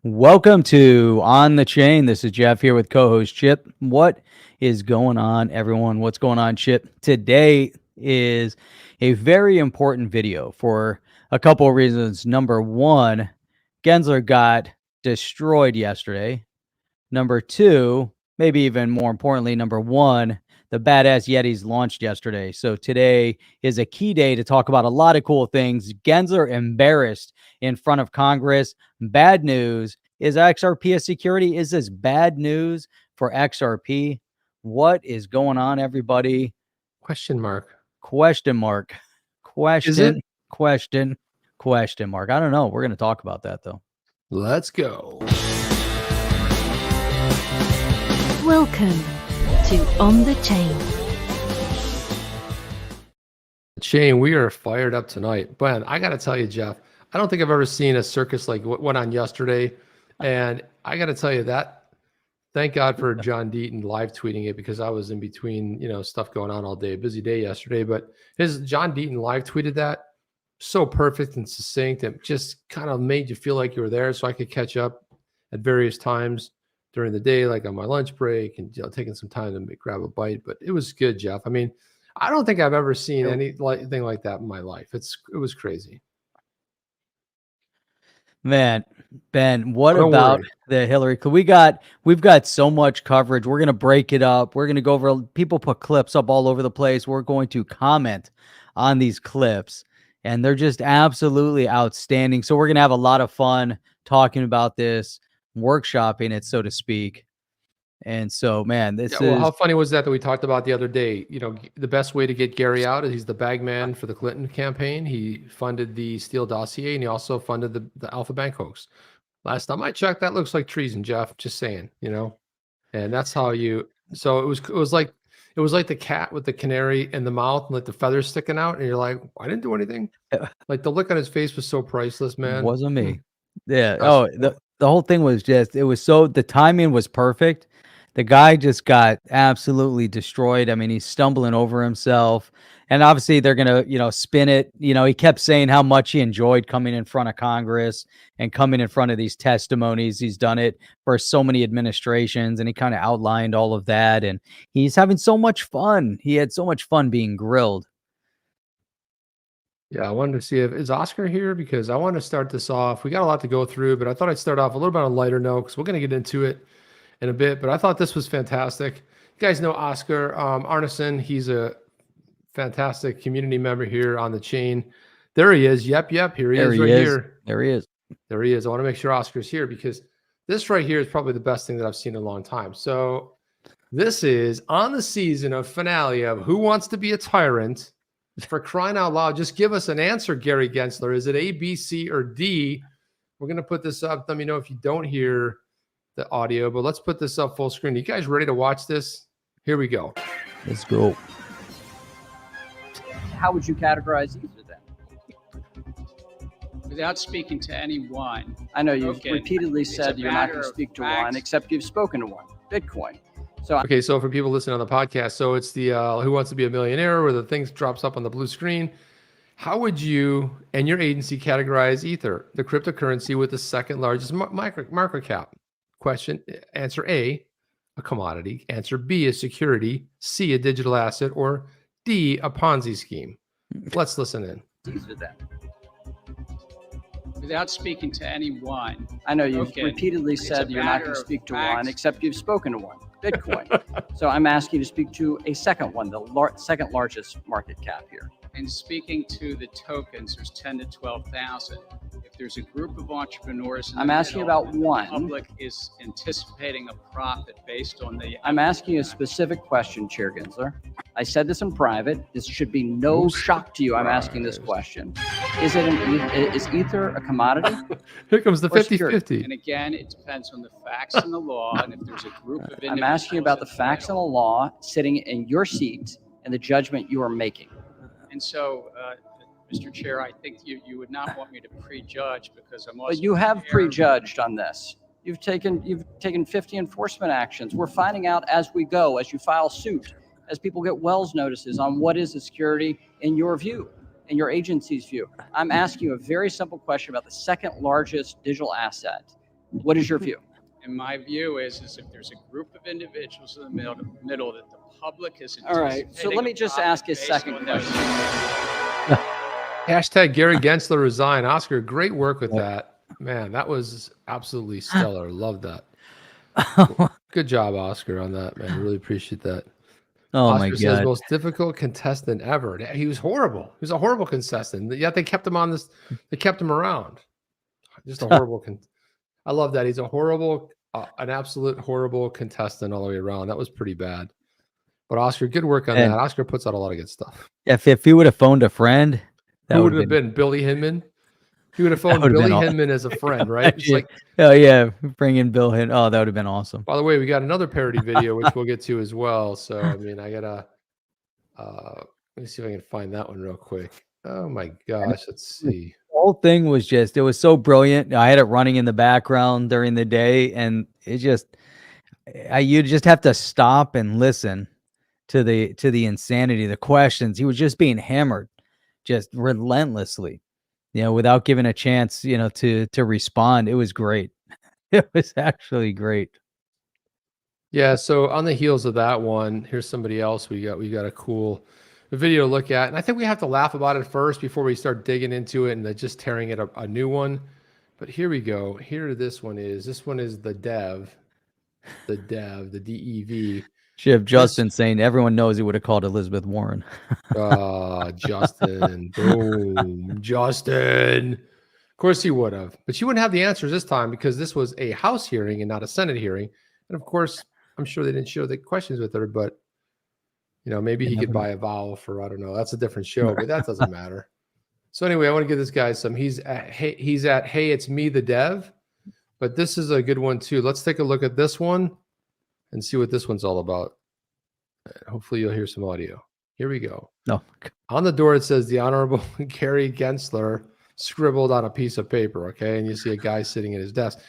Welcome to On the Chain. This is Jeff here with co-host Chip. What is going on, everyone? What's going on, Chip? Today is a very important video for a couple of reasons. Number one, Gensler got destroyed yesterday. Number two, maybe even more importantly, number one, the badass Yetis launched yesterday. So today is a key day to talk about a lot of cool things. Gensler embarrassed in front of Congress. Bad news. Is XRP a security? Is this bad news for XRP? What is going on, everybody? Question mark. Question mark. Is it? Question mark. I don't know. We're going to talk about that, though. Let's go. Welcome to On the Chain. Chain, we are fired up tonight. But I got to tell you, Jeff, I don't think I've ever seen a circus like what went on yesterday. And I got to tell you that, thank God for John Deaton live tweeting it, because I was in between, stuff going on all day. Busy day yesterday, but John Deaton live tweeted that so perfect and succinct, and just kind of made you feel like you were there, so I could catch up at various times during the day, like on my lunch break, and taking some time to grab a bite. But it was good, Jeff. I mean, I don't think I've ever seen anything like that in my life. It was crazy. Man, Ben, what about the Hillary? We've got so much coverage. We're going to break it up. We're going to go over, people put clips up all over the place. We're going to comment on these clips, and they're just absolutely outstanding. So we're going to have a lot of fun talking about this, workshopping it, so to speak. And so, man, how funny was that we talked about the other day? The best way to get Gary out is he's the bag man for the Clinton campaign. He funded the Steele dossier, and he also funded the Alpha Bank hoax. Last time I checked, that looks like treason, Jeff. Just saying, and that's how you. So it was like the cat with the canary in the mouth and like the feathers sticking out, and you're like, I didn't do anything. Like the look on his face was so priceless, man. It wasn't me. Yeah. Oh, the whole thing was the timing was perfect. The guy just got absolutely destroyed. I mean, he's stumbling over himself. And obviously they're going to, spin it. He kept saying how much he enjoyed coming in front of Congress and coming in front of these testimonies. He's done it for so many administrations, and he kind of outlined all of that. And he's having so much fun. He had so much fun being grilled. Yeah, I wanted to see is Oscar here, because I want to start this off. We got a lot to go through, but I thought I'd start off a little bit on a lighter note, because we're going to get into it in a bit. But I thought this was fantastic. You guys know Oscar Arneson. He's a fantastic community member here on the chain. There he is. Yep. Here he is. There he is. There he is. I want to make sure Oscar's here, because this right here is probably the best thing that I've seen in a long time. So this is on the season of finale of Who Wants to Be a Tyrant. For crying out loud, just give us an answer, Gary Gensler. Is it A, B, C, or D? We're going to put this up. Let me know if you don't hear the audio, but let's put this up full screen. You guys ready to watch this? Here we go. Let's go. How would you categorize either then? Without speaking to anyone. I know you've repeatedly said you're not going to speak to one, except you've spoken to one, Bitcoin. So for people listening on the podcast, so it's the Who Wants to Be a Millionaire, where the thing drops up on the blue screen. How would you and your agency categorize Ether, the cryptocurrency with the second largest market cap? Question, answer A, a commodity. Answer B, a security. C, a digital asset. Or D, a Ponzi scheme. Let's listen in. Without speaking to anyone. I know you've repeatedly said you're not going to speak to one, except you've spoken to one, Bitcoin. So I'm asking you to speak to a second one, the second largest market cap here. And speaking to the tokens, there's 10 to 12,000. If there's a group of entrepreneurs in I'm asking about one. The public is anticipating a profit based on the... I'm asking you a specific question, Chair Gensler. I said this in private. This should be no shock to you. I'm asking this question. Is Ether a commodity? Here comes the 50-50. And again, it depends on the facts and the law. And if there's a group of individuals... I'm asking you about the facts and the law sitting in your seat and the judgment you are making. And so, Mr. Chair, I think you would not want me to prejudge, because I'm also... But you have prejudged on this. You've taken 50 enforcement actions. We're finding out as we go, as you file suit, as people get Wells notices on what is a security in your view, in your agency's view. I'm asking you a very simple question about the second largest digital asset What is your view? And my view is if there's a group of individuals in the middle that the public is All right. So let me just ask a second question. Hashtag Gary Gensler resign. Oscar, great work with that. Man, that was absolutely stellar. Love that. Good job, Oscar, on that, man. Really appreciate that. Oh Oscar my says God. most difficult contestant ever. He was horrible. He was a horrible contestant. Yet they kept him on this. They kept him around. Just a horrible. I love that. He's a horrible, an absolute horrible contestant all the way around. That was pretty bad. But Oscar, good work on And- that. Oscar puts out a lot of good stuff. If he would have phoned a friend, that Who would would have been Billy Hinman? He would have phoned would've Billy been Hinman as a friend, right? It's like, oh yeah, bring in Bill Hin. Oh, that would have been awesome. by the way, we got another parody video, which we'll get to as well. So, I mean, I gotta, let me see if I can find that one real quick. Oh my gosh, let's see. The whole thing was just, it was so brilliant. I had it running in the background during the day, and it just, you just have to stop and listen to the insanity, the questions. He was just being hammered, just relentlessly, without giving a chance, to respond. It was great. It was actually great. Yeah. So on the heels of that one, here's somebody else. We got a cool video to look at, and I think we have to laugh about it first before we start digging into it and just tearing it a new one. But here we go. Here this one is. This one is the DEV, the DEV. Chip Justin saying everyone knows he would have called Elizabeth Warren. Justin, boom, Justin. Of course he would have, but she wouldn't have the answers this time because this was a House hearing and not a Senate hearing. And of course, I'm sure they didn't share the questions with her, but maybe he could buy a vowel for, I don't know. That's a different show, but that doesn't matter. So anyway, I want to give this guy some. He's at Hey, it's me, the Dev. But this is a good one too. Let's take a look at this one and see what this one's all about. Hopefully you'll hear some audio. Here we go. No. On the door, it says the Honorable Gary Gensler scribbled on a piece of paper, okay? And you see a guy sitting at his desk.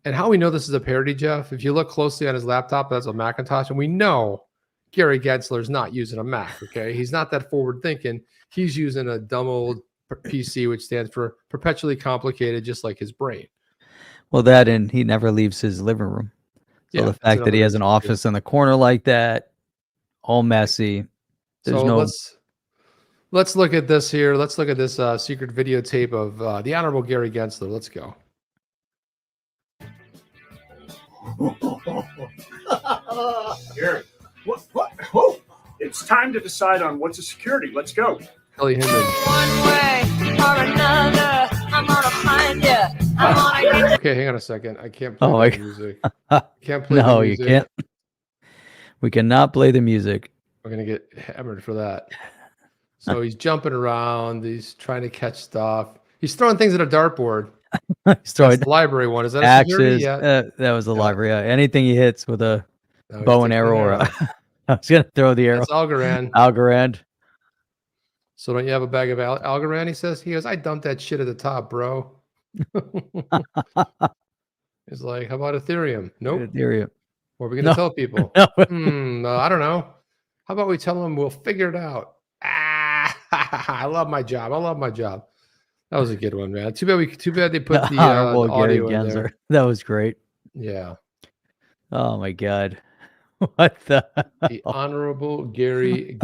And how we know this is a parody, Jeff, if you look closely on his laptop, that's a Macintosh, and we know Gary Gensler is not using a Mac, okay? He's not that forward thinking. He's using a dumb old PC, which stands for perpetually complicated, just like his brain. Well, that, and he never leaves his living room. So Yeah, the fact that he has an office in the corner like that, all messy. There's So no. let's look at this here. Let's look at this secret videotape of the Honorable Gary Gensler. Let's go. Gary, what? Oh, it's time to decide on what's a security. Let's go. Kelly Hinman. One way or another, I'm gonna find you. I'm gonna get Okay, hang on a second. I can't play Oh my the music. Can't play No, the you music. can't. We cannot play the music. We're gonna get hammered for that. So he's jumping around. He's trying to catch stuff. He's throwing things at a dartboard. He's That's throwing the library one. Is that a security? axes. Yeah. That was the Yeah. library. Yeah. Anything he hits with a No, he's bow and taking arrow, or arrow. I was gonna throw the arrow. That's Algorand. Algorand. So don't you have a bag of Algorand? He says. He goes, I dumped that shit at the top, bro. He's like, how about Ethereum? Nope. Ethereum. What are we gonna No. tell people? No. I don't know. How about we tell them we'll figure it out? I love my job. I love my job. That was a good one, man. Too bad they put the Honorable Gary audio in Gensler. there. That was great. Yeah. Oh my God. What the? The Honorable Gary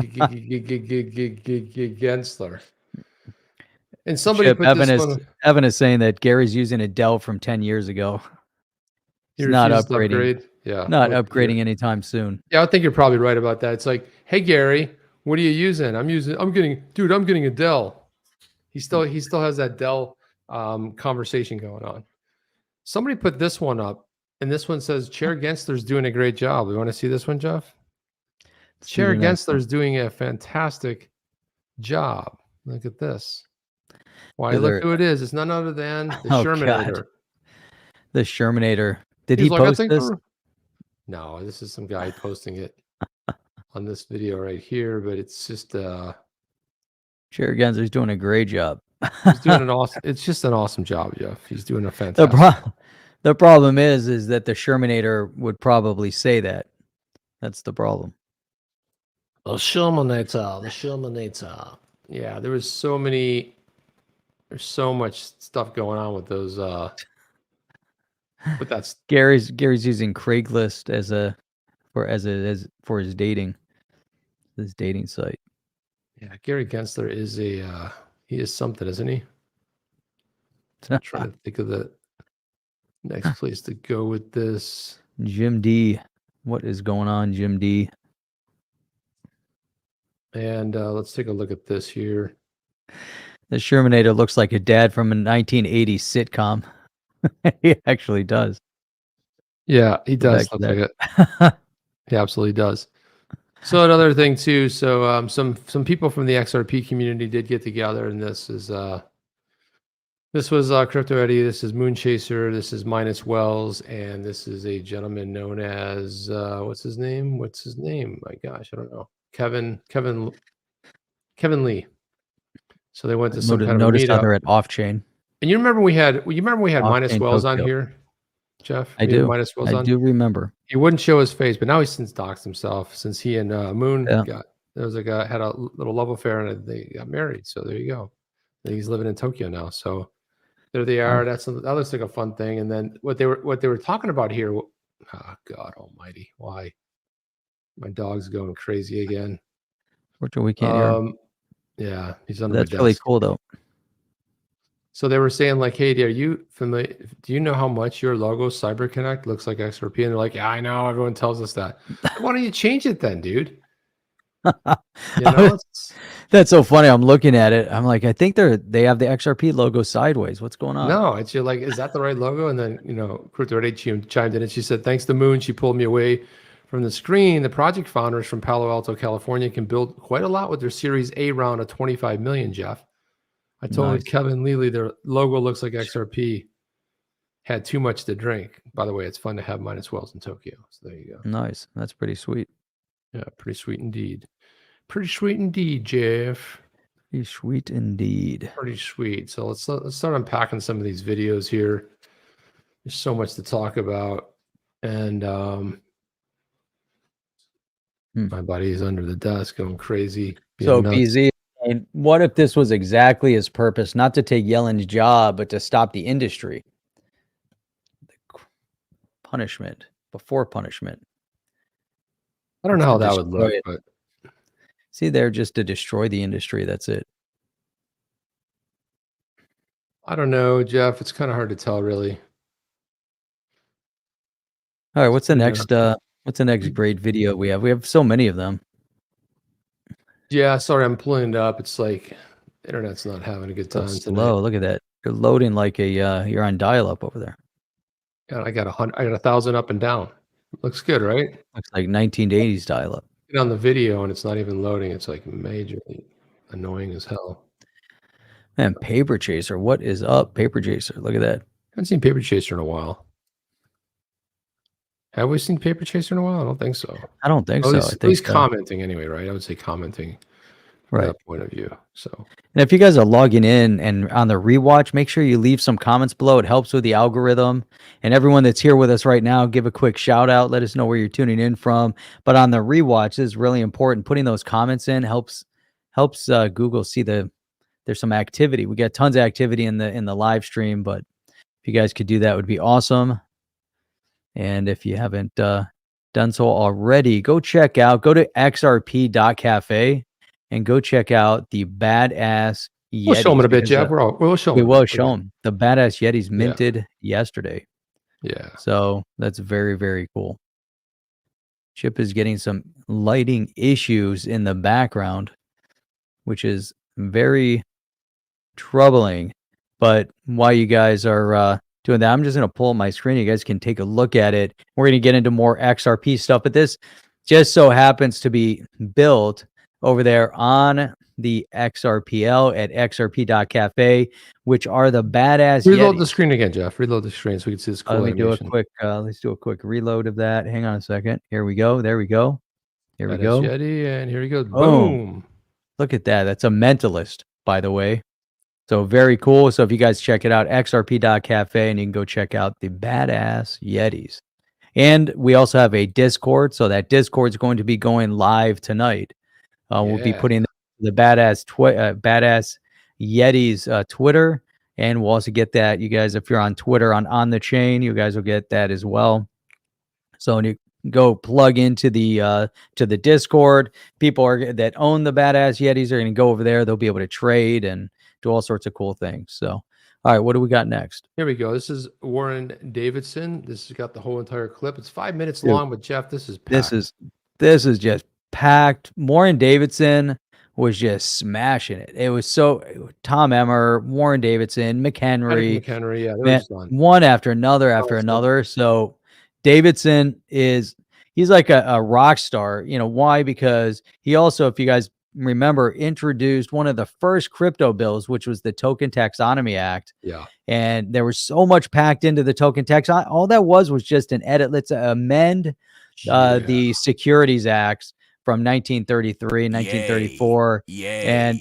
Gensler. And somebody Chip, put Evan this is one. Evan is saying that Gary's using a Dell from 10 years ago. He He's not refuses to upgrading. upgrade. Yeah. Not What- upgrading anytime soon. Yeah, I think you're probably right about that. It's like, hey Gary, what are you using? I'm getting a Dell. He still has that Dell conversation going on. Somebody put this one up, and this one says Chair Gensler's doing a great job. You want to see this one, Jeff? Let's see Chair the next Gensler's doing a fantastic Look at this. Why, Is look there- who it is. It's none other than the Oh, Shermanator. God. The Shermanator. Did He's he like, I post think this? we're- No, this is some guy posting it on this video right here, but it's just Chair Gensler's doing a great job. he's doing an awesome. It's just an awesome job, Jeff. He's doing a The, fantastic. the problem is that the Shermanator would probably say that. That's the problem. The Shermanator. Yeah, there's so much stuff going on with those But that's Gary's using Craigslist as for his dating site. yeah. Gary Gensler is he is something, isn't he? I'm trying to think of the next place to go with this. Jim D. What is going on, Jim D? And let's take a look at this here. The Shermanator looks like a dad from a 1980s sitcom. He actually does. Yeah, he does back look to like it. He absolutely does. So another thing too. So some people from the XRP community did get together, and this was Crypto Eddie. This is Moonchaser. This is Minus Wells, and this is a gentleman known as what's his name? My gosh, I don't know. Kevin Lee. So they went to some kind of noticed meetup. other at Off Chain. And you remember we had Minus Off-chain Wells on Tokyo. here, Jeff? I We had do. Minus Wells I on. do remember. He wouldn't show his face, but now he's since doxed himself since he and Moon Yeah. had a little love affair and they got married. So there you go. And he's living in Tokyo now. So there they are. That looks like a fun thing. And then what they were talking about here. Oh God Almighty! Why? My dog's going crazy again. Fortunately, we can't hear him. Yeah, he's under That's my really desk. cool, though. So they were saying like, "Hey, are you familiar? Do you know how much your logo CyberConnect looks like XRP?" And they're like, "Yeah, I know. Everyone tells us that. Why don't you change it then, dude?" You know, That's so funny. I'm looking at it. I'm like, I think they have the XRP logo sideways. What's going on? no, it's you're like, is that the right logo? And then Crypto Eddie chimed in and she said, "Thanks to Moon, she pulled me away from the screen. The project founders from Palo Alto, California, can build quite a lot with their Series A round of 25 million, Jeff. I told Nice. Kevin Lely their logo looks like XRP. Had too much to drink. By the way, it's fun to have Minus Wells in Tokyo. So there you go. Nice. That's pretty sweet. Yeah, pretty sweet indeed. Pretty sweet indeed, Jeff. Pretty sweet indeed. Pretty sweet. So let's start unpacking some of these videos here. There's so much to talk about. And my buddy is under the desk going crazy. So nuts. BZ, and what if this was exactly his purpose? Not to take Yellen's job, but to stop the industry. Punishment before punishment. I don't know how that would destroy look, it. but See, they're just to destroy the industry. That's it. I don't know, Jeff. It's kind of hard to tell, really. All right, what's the Yeah. next what's the next great video we have? We have so many of them. Yeah, sorry, I'm pulling it up. It's like the internet's not having a good So time tonight. slow. Look at that. You're loading like a you're on dial-up over there. Yeah, I got 1,000 up and down. Looks good, right? Looks like 1980s dial-up. Get on the video and it's not even loading. It's like majorly annoying as hell. Man, Paper Chaser. What is up, Paper Chaser? Look at that. Haven't seen Paper Chaser in a while. Have we seen Paper Chaser in a while? I don't think so. I don't think At so. least, I at think least commenting anyway, right? I would say commenting from right. that point of view. So And if you guys are logging in and on the rewatch, make sure you leave some comments below. It helps with the algorithm. And everyone that's here with us right now, give a quick shout out. Let us know where you're tuning in from. But on the rewatch, this is really important. Putting those comments in helps Google see there's some activity. We got tons of activity in the live stream, but if you guys could do that, it would be awesome. And if you haven't done so already, go to xrp.cafe and go check out the badass Yetis. we'll show them in a bit, because, Jeff. We'll show we them. will show them. The badass Yetis minted yesterday. Yeah. So that's very, very cool. Chip is getting some lighting issues in the background, which is very troubling. But while you guys are doing that, I'm just going to pull up my screen. You guys can take a look at it. We're going to get into more XRP stuff, but this just so happens to be built over there on the XRPL at xrp.cafe, which are the badass Reload Yetis. the screen again, Jeff. Reload the screen so we can see this cool Let me do a animation. quick let's do a quick reload of that. Hang on a second. Here we go. There we go. Here we Badass go. Yeti, and here we go. Boom. Boom. Look at that. That's a Mentalist, by the way. So very cool. So if you guys check it out, xrp.cafe, and you can go check out the badass Yetis. And we also have a Discord. So that Discord is going to be going live tonight. We'll be Yeah. putting the badass Yetis Twitter And we'll also get that. You guys, if you're on Twitter on the chain, you guys will get that as well. So when you go plug into the Discord, people that own the badass Yetis are going to go over there. They'll be able to trade and do all sorts of cool things. So, all right, what do we got next? Here we go. This is Warren Davidson. This has got the whole entire clip. It's 5 minutes Dude, long, but Jeff, this is packed. This is just packed. Warren Davidson was just smashing it. It was so Tom Emmer, Warren Davidson, McHenry, McHenry, yeah, man, one after another. So Davidson he's like a rock star. You know why? Because he also, if you guys remember, introduced one of the first crypto bills, which was the Token Taxonomy Act. Yeah. And there was so much packed into the token tax. All that was just an edit. Let's amend the Securities Acts from 1933, 1934. And,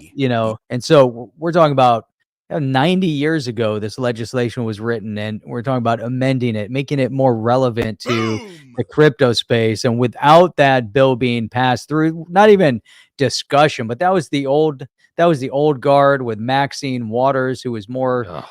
and so we're talking about 90 years ago, this legislation was written, and we're talking about amending it, making it more relevant to the crypto space. And without that bill being passed through, not even discussion, but that was the old guard with Maxine Waters, who was more,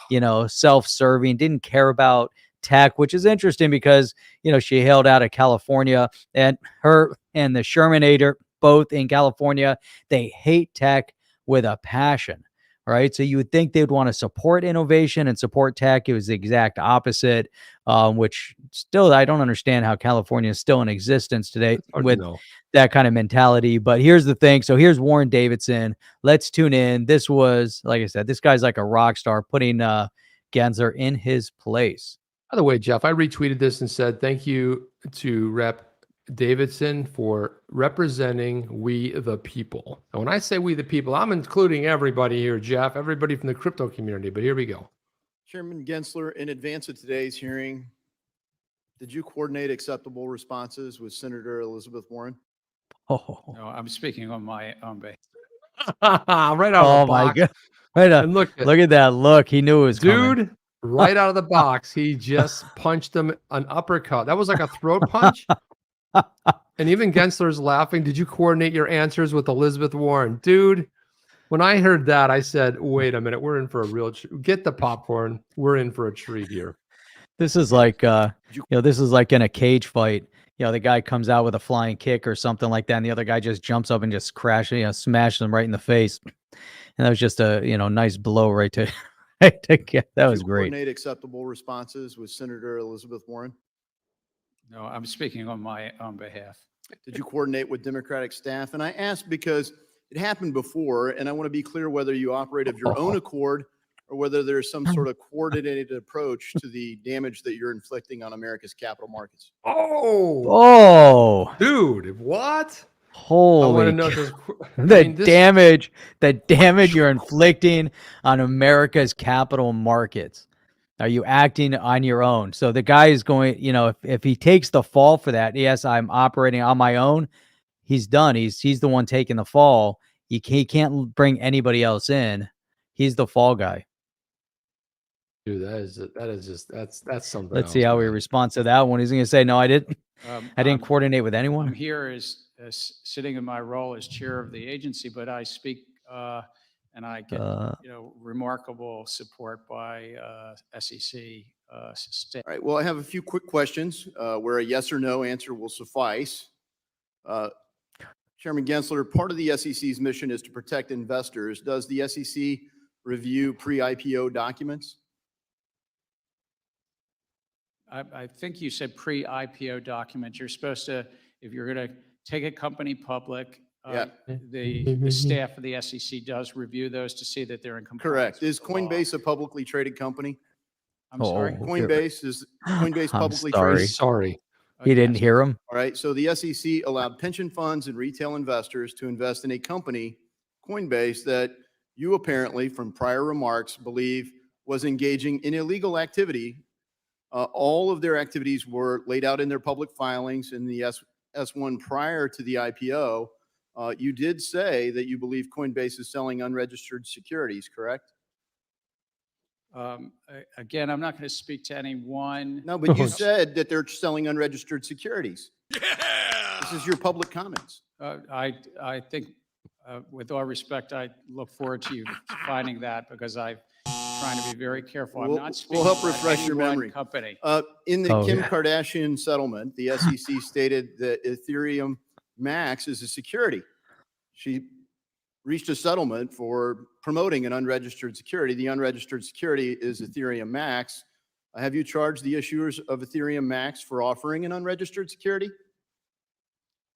self-serving, didn't care about tech, which is interesting because, she hailed out of California, and her and the Shermanator, both in California, they hate tech with a passion. Right. So you would think they would want to support innovation and support tech. It was the exact opposite, which still, I don't understand how California is still in existence today with that kind of mentality. But here's the thing. So here's Warren Davidson. Let's tune in. This was, like I said, this guy's like a rock star, putting Gensler in his place. By the way, Jeff, I retweeted this and said, thank you to Rep Davidson for representing we the people. And when I say we the people, I'm including everybody here, Jeff, everybody from the crypto community. But here we go. Chairman Gensler, in advance of today's hearing, did you coordinate acceptable responses with Senator Elizabeth Warren? No, I'm speaking on my own behalf. Right out of the box. My God. Right and look at that look. He knew it was coming. Right out of the box. He just punched him an uppercut. That was like a throat punch. And even Gensler's laughing. Did you coordinate your answers with Elizabeth Warren? Dude, when I heard that, I said, wait a minute, we're in for a real get the popcorn. We're in for a treat here. This is like this is like in a cage fight. The guy comes out with a flying kick or something like that, and the other guy just jumps up and just crashes, smashes him right in the face. And that was just a nice blow right to get. That was great. Coordinate acceptable responses with Senator Elizabeth Warren? No, I'm speaking on my own behalf. Did you coordinate with Democratic staff? And I ask because it happened before, and I want to be clear whether you operate of your own accord or whether there's some sort of coordinated approach to the damage that you're inflicting on America's capital markets. Oh, dude, what? Holy! Damage you're inflicting on America's capital markets. Are you acting on your own? So the guy is going, if he takes the fall for that, yes, I'm operating on my own. He's done. He's the one taking the fall. He can't bring anybody else in. He's the fall guy. Dude, that's something. Let's see how he responds to that one. He's going to say, no, I didn't. I didn't coordinate with anyone. I'm here as sitting in my role as chair of the agency, but I speak and I get remarkable support by SEC staff. All right. Well, I have a few quick questions where a yes or no answer will suffice. Chairman Gensler, part of the SEC's mission is to protect investors. Does the SEC review pre-IPO documents? I think you said pre-IPO documents. You're supposed to, if you're going to take a company public, the staff of the SEC does review those to see that they're in compliance. Correct. Is Coinbase a publicly traded company? I'm sorry. Is Coinbase publicly traded? Sorry. He didn't hear him. All right. So the SEC allowed pension funds and retail investors to invest in a company, Coinbase, that you apparently, from prior remarks, believe was engaging in illegal activity. All of their activities were laid out in their public filings in the S1 prior to the IPO. You did say that you believe Coinbase is selling unregistered securities, correct? Again, I'm not going to speak to anyone. No, but you said that they're selling unregistered securities. Yeah! This is your public comments. I think, with all respect, I look forward to you finding that because I've trying to be very careful. I'm We'll- not we'll speaking help about refresh any your one memory. company. In the Oh, Kim yeah. Kardashian settlement, the SEC stated that Ethereum Max is a security. She reached a settlement for promoting an unregistered security. The unregistered security is Ethereum Max. Have you charged the issuers of Ethereum Max for offering an unregistered security?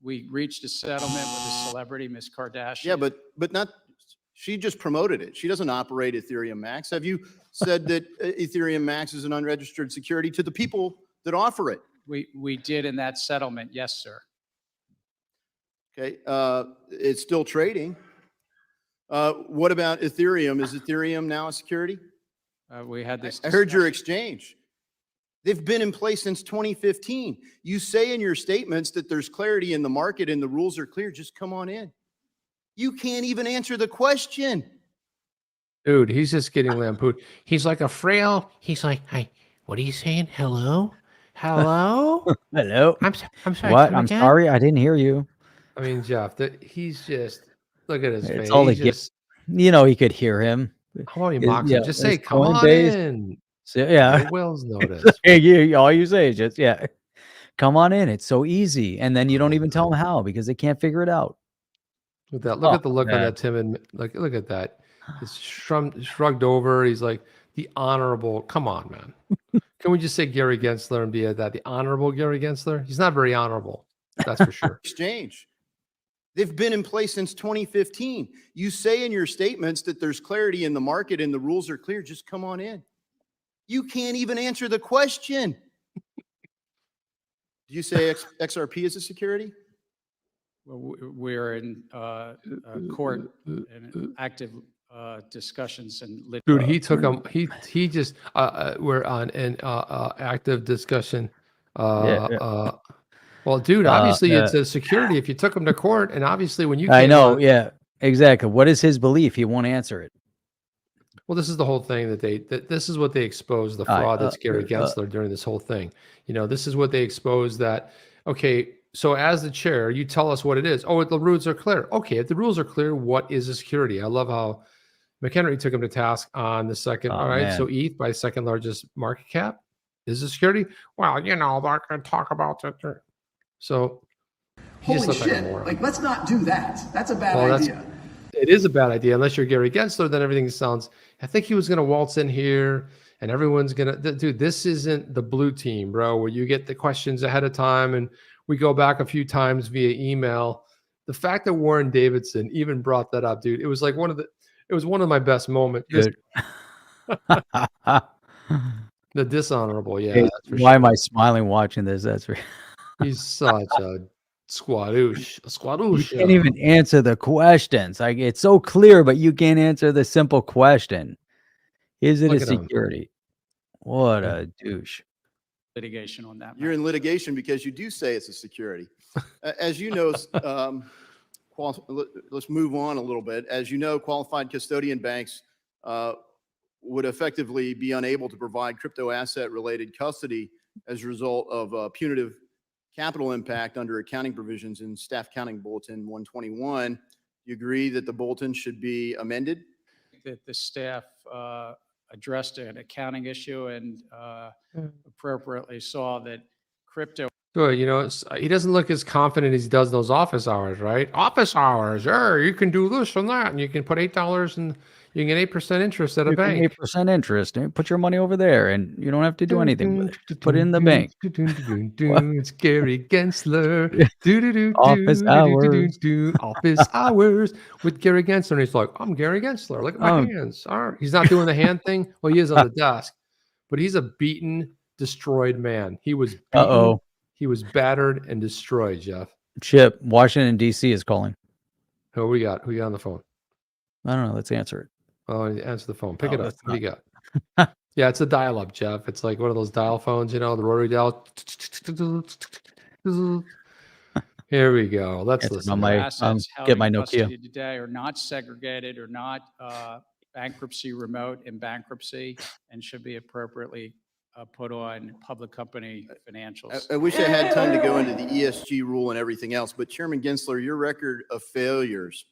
We reached a settlement with a celebrity, Miss Kardashian. Yeah, but not, she just promoted it. She doesn't operate Ethereum Max. Have you said that Ethereum Max is an unregistered security to the people that offer it? We did in that settlement, yes, sir. Okay, it's still trading. What about Ethereum? Is Ethereum now a security? We had this. I heard your discussion. exchange. They've been in place since 2015. You say in your statements that there's clarity in the market and the rules are clear. Just come on in. You can't even answer the question. Dude, he's just getting lampooned. He's like a frail. He's like, "Hey, what are you saying? Hello, hello." Hello. I'm sorry. What? come I'm again?" sorry. I didn't hear you. I mean, Jeff, he's just look at his face. It's all the He's just, You know, he could hear him. how about he Is- mocks yeah, him? Just say, is "Come on Coinbase- in." So, yeah. No Wells notice. All you say is just, yeah, come on in. It's so easy. And then you don't even tell them how because they can't figure it out. With that, look Oh, at the look on man. that timid. Look at that. It's shrugged over. He's like the honorable. Come on, man. Can we just say Gary Gensler and be at that? The honorable Gary Gensler. He's not very honorable. That's for sure. Exchange. They've been in place since 2015. You say in your statements that there's clarity in the market and the rules are clear. Just come on in. You can't even answer the question. Do you say XRP is a security? Well, we're in court and active discussions and Dude, he took him. He just. We're on an active discussion. Well, dude, obviously it's a security. If you took him to court, and obviously when you I came know. on- Yeah, exactly. What is his belief? He won't answer it. Well, this is the whole thing that this is what they exposed, the fraud that's Gary Gensler during this whole thing. You know, this is what they exposed that, okay, so as the chair, you tell us what it is. Oh, the rules are clear. Okay, if the rules are clear, what is a security? I love how McHenry took him to task on the second. Oh, all right, man. so ETH by second largest market cap is a security. Well, you know, they're going to talk about it. So he just Holy looked like a shit. moron. Like, let's not do that. That's a bad Well, idea. It is a bad idea unless you're Gary Gensler. Then everything sounds. I think he was going to waltz in here, and everyone's going to. Dude, this isn't the blue team, bro. Where you get the questions ahead of time, and we go back a few times via email. The fact that Warren Davidson even brought that up, dude, it was like one of my best moments. Good. The dishonorable, yeah. Hey, That's for why sure. am I smiling watching this? That's for He's such a squadoosh. A you squadoosh. can't even answer the questions. Like it's so clear, but you can't answer the simple question. Is it Look a at him. security? What a douche. litigation on that. You're in litigation because you do say it's a security. As you know, let's move on a little bit. As you know, qualified custodian banks would effectively be unable to provide crypto asset related custody as a result of punitive capital impact under accounting provisions in Staff Accounting Bulletin 121. Do you agree that the bulletin should be amended? That the staff addressed an accounting issue and appropriately saw that crypto. Good, you know, he doesn't look as confident as he does those office hours, right? Office hours, you can do this and that, and you can put $8 and you can get 8% interest at a bank. 8% interest. And put your money over there, and you don't have to do anything with it. Just put it in the bank. It's Gary Gensler. Office hours. Office hours with Gary Gensler. And he's like, I'm Gary Gensler. Look at my hands. All right. He's not doing the hand thing. Well, he is on the desk, but he's a beaten, destroyed man. He was beaten. He was battered and destroyed, Jeff. Chip, Washington, D.C. is calling. Who we got? Who you got on the phone? I don't know. Let's answer it. Oh, answer the phone. Pick it up. that's What do you got? Yeah, it's a dial-up, Jeff. It's like one of those dial phones, you know, the rotary dial. Here we go. Let's Answer listen. on my- assets held get in my Nokia. custody today are not segregated or not bankruptcy remote in bankruptcy and should be appropriately put on public company financials. I wish I had time to go into the ESG rule and everything else, but Chairman Gensler, your record of failures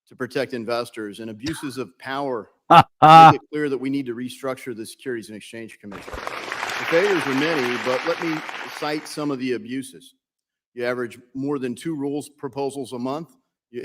to protect investors and abuses of power make it clear that we need to restructure the Securities and Exchange Commission. The failures are many, but let me cite some of the abuses. You average more than 2 rules proposals a month. You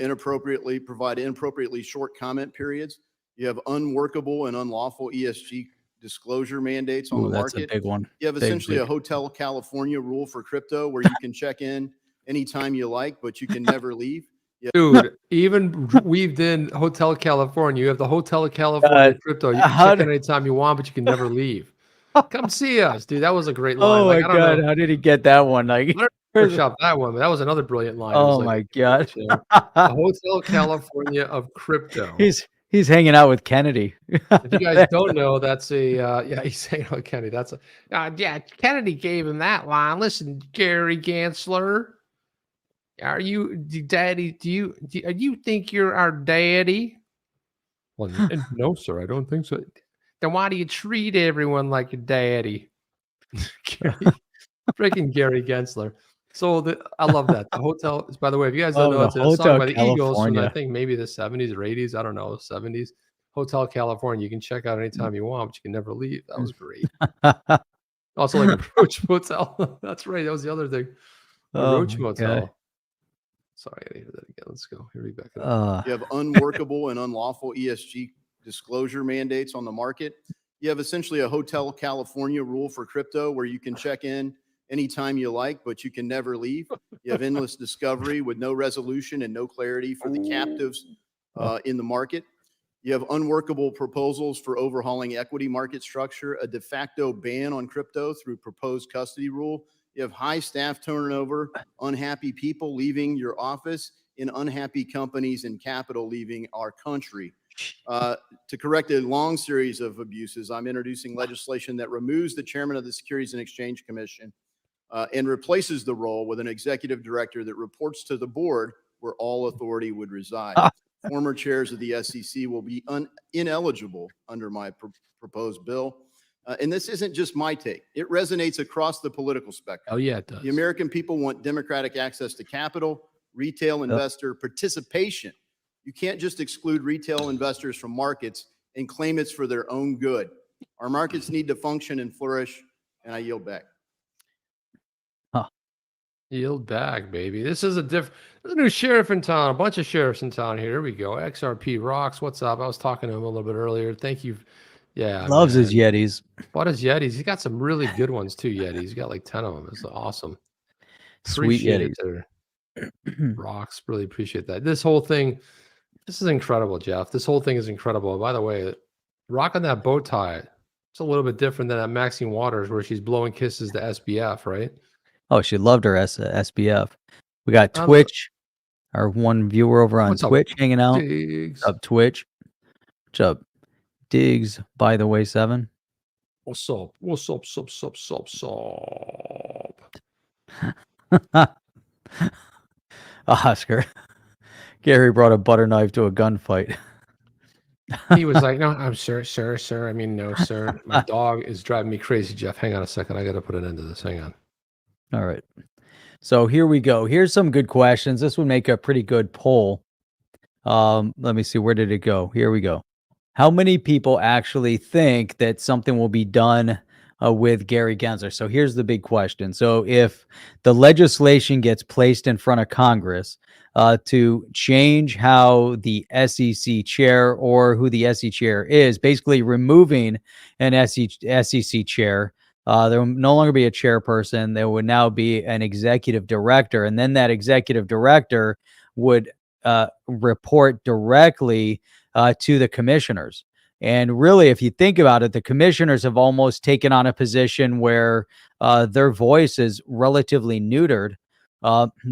provide inappropriately short comment periods. You have unworkable and unlawful ESG disclosure mandates on the market. That's a big one. You have essentially a Hotel California rule for crypto where you can check in anytime you like, but you can never leave. Dude, even weaved in Hotel California. You have the Hotel California crypto. You can check in anytime you want, but you can never leave. Come see us, dude. That was a great line. Oh Like, my I don't God, know. how did he get that one? Like, Workshop that one, but that was another brilliant line. It was oh like, my God. the Hotel California of crypto. He's hanging out with Kennedy. If you guys don't know, that's a yeah, he's hanging out with Kennedy. That's a yeah, Kennedy gave him that line. Listen, Gary Gensler, are you daddy? Do you think you're our daddy? Well, no, sir, I don't think so. Then why do you treat everyone like your daddy? Freaking Gary Gensler. So I love that. The hotel is, by the way, if you guys don't know, it's a song by the Eagles from I think maybe the 70s or 80s. I don't know, 70s. Hotel California. You can check out anytime you want, but you can never leave. That was great. Also, like a Roach Motel. That's right. That was the other thing. Roach Motel. God. Sorry, I hear that again. Let's go. Here we back it up. You have unworkable and unlawful ESG disclosure mandates on the market. You have essentially a Hotel California rule for crypto where you can check in anytime you like, but you can never leave. You have endless discovery with no resolution and no clarity for the captives in the market. You have unworkable proposals for overhauling equity market structure, a de facto ban on crypto through proposed custody rule. You have high staff turnover, unhappy people leaving your office, and unhappy companies and capital leaving our country. To correct a long series of abuses, I'm introducing legislation that removes the chairman of the Securities and Exchange Commission and replaces the role with an executive director that reports to the board where all authority would reside. Former chairs of the SEC will be ineligible under my proposed bill. And this isn't just my take. It resonates across the political spectrum. Oh, yeah, it does. The American people want democratic access to capital, retail investor participation. You can't just exclude retail investors from markets and claim it's for their own good. Our markets need to function and flourish, and I yield back. Yield back, baby. This is there's a new sheriff in town, a bunch of sheriffs in town here. Here we go. XRP rocks. What's up? I was talking to him a little bit earlier. Thank you. Yeah. Loves his Yetis. Bought his Yetis. He's got some really good ones too, Yetis. He's got like 10 of them. It's awesome. Sweet Yetis. Rocks. Really appreciate that. This whole thing, this is incredible, Jeff. This whole thing is incredible. By the way, rocking that bow tie, it's a little bit different than at Maxine Waters where she's blowing kisses to SBF, right? Oh, she loved her SBF. We got Twitch, our one viewer over on Twitch hanging out. Diggs? What's up, Twitch? What's up, Diggs, by the way, 7? What's up? What's up, sup? Oscar. Gary brought a butter knife to a gunfight. He was like, no, I'm sir. I mean, no, sir. My dog is driving me crazy, Jeff. Hang on a second. I got to put an end to this. Hang on. All right. So here we go. Here's some good questions. This would make a pretty good poll. Let me see. Where did it go? Here we go. How many people actually think that something will be done with Gary Gensler? So here's the big question. So if the legislation gets placed in front of Congress to change how the SEC chair or who the SEC chair is, basically removing an SEC chair, there will no longer be a chairperson. There would now be an executive director. And then that executive director would report directly to the commissioners. And really, if you think about it, the commissioners have almost taken on a position where their voice is relatively neutered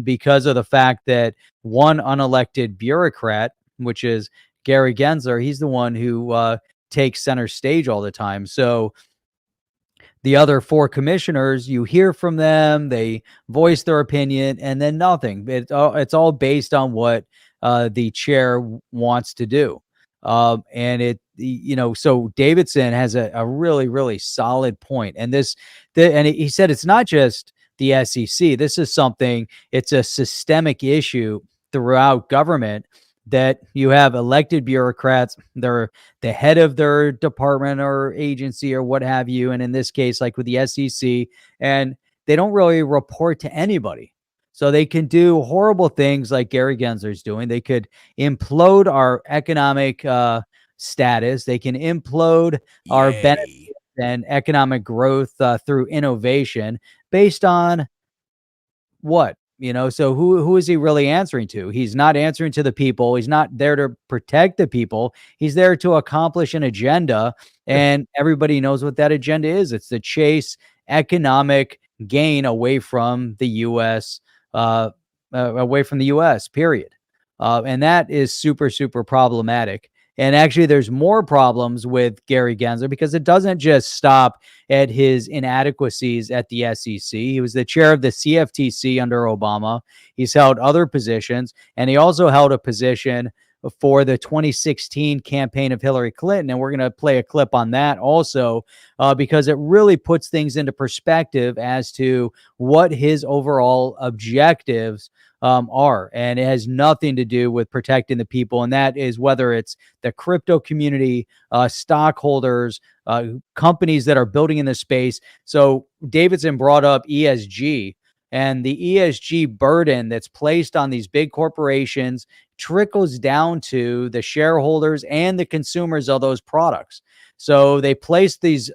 because of the fact that one unelected bureaucrat, which is Gary Gensler, he's the one who takes center stage all the time. So the other 4 commissioners, you hear from them, they voice their opinion, and then nothing. It's all based on what the chair wants to do. And it, so Davidson has a really, really solid point. And and he said it's not just the SEC. This is something, it's a systemic issue throughout government that you have elected bureaucrats. They're the head of their department or agency or what have you. And in this case, like with the SEC, and they don't really report to anybody. So they can do horrible things like Gary Gensler's doing. They could implode our economic status. They can implode our benefits and economic growth through innovation based on what? So who is he really answering to? He's not answering to the people. He's not there to protect the people. He's there to accomplish an agenda, and everybody knows what that agenda is. It's to chase economic gain away from the U.S. Period. And that is super, super problematic. And actually, there's more problems with Gary Gensler because it doesn't just stop at his inadequacies at the SEC. He was the chair of the CFTC under Obama. He's held other positions, and he also held a position for the 2016 campaign of Hillary Clinton. And we're going to play a clip on that also because it really puts things into perspective as to what his overall objectives are. And it has nothing to do with protecting the people. And that is whether it's the crypto community, stockholders, companies that are building in this space. So Davidson brought up ESG, and the ESG burden that's placed on these big corporations trickles down to the shareholders and the consumers of those products. So they place these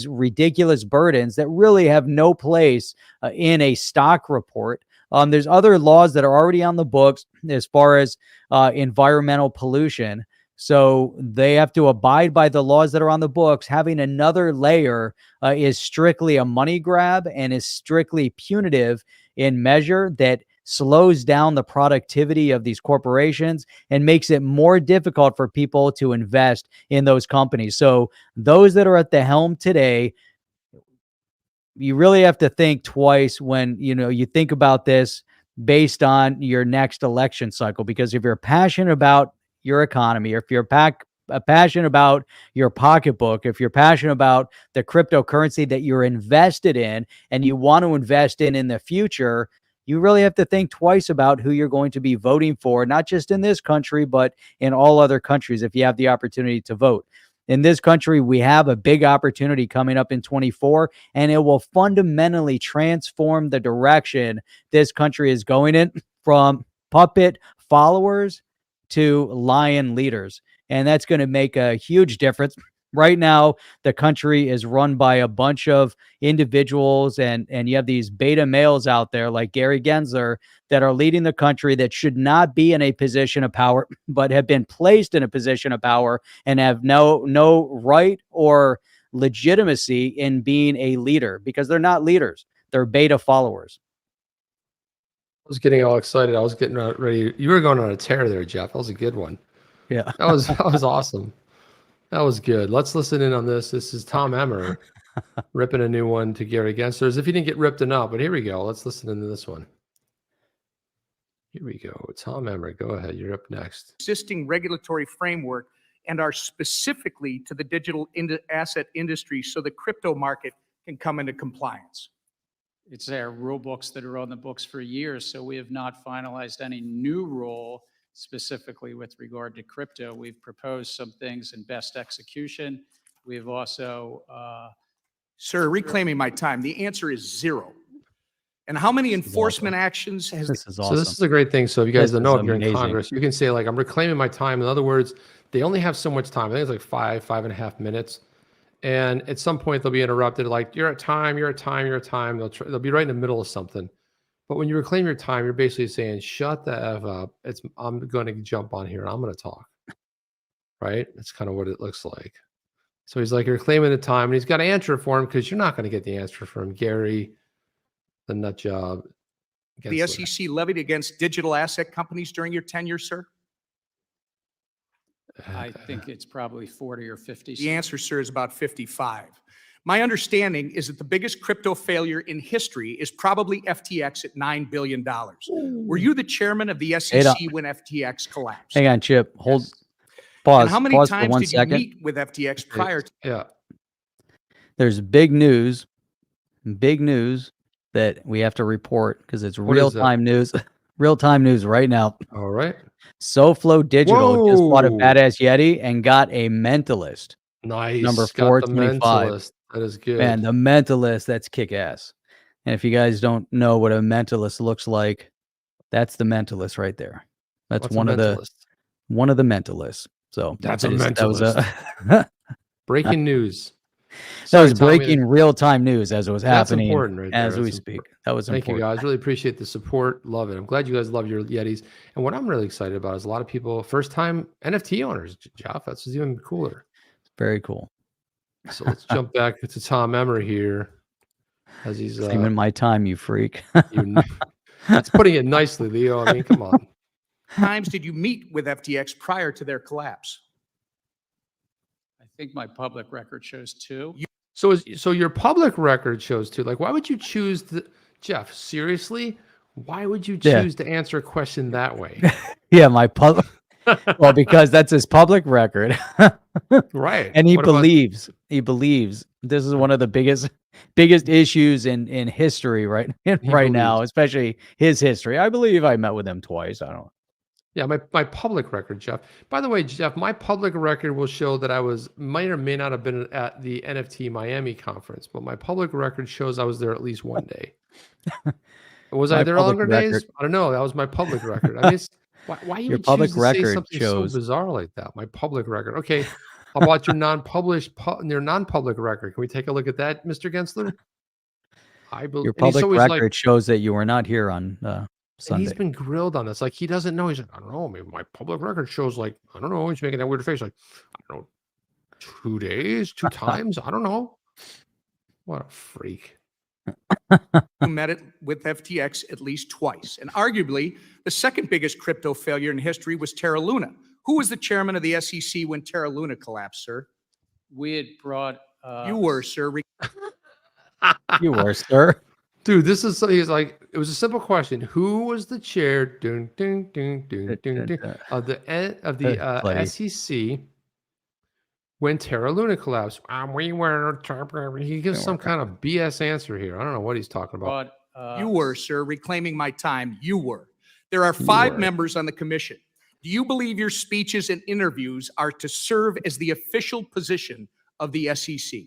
ridiculous burdens that really have no place in a stock report. There's other laws that are already on the books as far as environmental pollution. So they have to abide by the laws that are on the books. Having another layer is strictly a money grab and is strictly punitive in measure that slows down the productivity of these corporations and makes it more difficult for people to invest in those companies. So those that are at the helm today, you really have to think twice when you think about this based on your next election cycle, because if you're passionate about your economy, or if you're passionate about your pocketbook, if you're passionate about the cryptocurrency that you're invested in and you want to invest in the future, you really have to think twice about who you're going to be voting for, not just in this country, but in all other countries if you have the opportunity to vote. In this country, we have a big opportunity coming up in 24, and it will fundamentally transform the direction this country is going in, from puppet followers to lion leaders. And that's going to make a huge difference. Right now, the country is run by a bunch of individuals, and you have these beta males out there like Gary Gensler that are leading the country that should not be in a position of power, but have been placed in a position of power and have no right or legitimacy in being a leader, because they're not leaders. They're beta followers. I was getting all excited. I was getting ready. You were going on a tear there, Jeff. That was a good one. Yeah. That was awesome. That was good. Let's listen in on this. This is Tom Emmer ripping a new one to Gary Gensler, as if he didn't get ripped enough. But here we go. Let's listen into this one. Here we go. Tom Emmer, go ahead. You're up next. Existing regulatory framework and are specifically to the digital asset industry so the crypto market can come into compliance. It's our rule books that are on the books for years, so we have not finalized any new rule specifically with regard to crypto. We've proposed some things in best execution. We've also... Sir, reclaiming my time, the answer is 0. And how many enforcement actions has... This is awesome. So this is a great thing. So if you guys don't know, if you're in amazing. Congress, you can say, like, I'm reclaiming my time. In other words, they only have so much time. I think it's like 5.5 minutes. And at some point they'll be interrupted. Like, you're at time. They'll be right in the middle of something. But when you reclaim your time, you're basically saying, shut the F up. I'm going to jump on here and I'm going to talk. Right? That's kind of what it looks like. So he's like, you're claiming the time, and he's got to answer for him because you're not going to get the answer from Gary, the nut job. The SEC levied against digital asset companies during your tenure, sir? I think it's probably 40 or 50. The answer, sir, is about 55. My understanding is that the biggest crypto failure in history is probably FTX at $9 billion. Were you the chairman of the SEC when FTX collapsed? Hang on, Chip. Hold. Yes. Pause. And how many Pause times for 1 did second. you meet with FTX prior to... Yeah. There's big news that we have to report because it's real-time news. Real-time news right now. All right. SoFlo Digital just bought a Whoa. badass Yeti and got a Mentalist. Nice. Number Got the 425. Mentalist. That is good. Man, the Mentalist, that's kick-ass. And if you guys don't know what a Mentalist looks like, that's the Mentalist right there. That's What's a one of the Mentalists. So That's a that was a breaking news. that Sorry, was Tommy, breaking real-time news as it was That's happening important right as there. we That's speak. That was Thank you, important. guys. Really appreciate the support. Love it. I'm glad you guys love your Yetis. And what I'm really excited about is a lot of people, first-time NFT owners, Jeff. That's even cooler. Very cool. So let's jump back to Tom Emmer here, as he's Claiming my time, you freak. that's putting it nicely, Leo. I mean, come on. Times did you meet with FTX prior to their collapse? I think my public record shows 2. So your public record shows too. Like, why would you choose Jeff? Seriously, why would you Yeah. choose to answer a question that way? Yeah, my public. Well, because that's his public record. Right. And he What about- believes this is one of the biggest issues in history right now, especially his history. I believe I met with him twice. I don't. Yeah, my public record, Jeff. By the way, Jeff, my public record will show that I might or may not have been at the NFT Miami conference, but my public record shows I was there at least one day. Was I My there public longer days? record- I don't know. That was my public record. I mean, why you Your would public choose to say record something shows- so bizarre like that? My public record. Okay, how about your non-public record? Can we take a look at that, Mr. Gensler? I believe Your public record shows that you were not here on and Sunday. he's been grilled on this. Like, he doesn't know. He's like, I don't know. Maybe my public record shows, like, I don't know. He's making that weird face. Like, I don't know, 2 days, 2 times. I don't know. What a freak. You met it with FTX at least twice. And arguably, the second biggest crypto failure in history was Terra Luna. Who was the chairman of the SEC when Terra Luna collapsed, sir? We had brought. You were, sir. You were, sir. Dude, this is he's like, it was a simple question. Who was the chair of the Play. SEC when Terra Luna collapsed? We were. He gives some kind of BS answer here. I don't know what he's talking about. But You were, sir. Reclaiming my time. You were. There are 5 members on the commission. Do you believe your speeches and interviews are to serve as the official position of the SEC?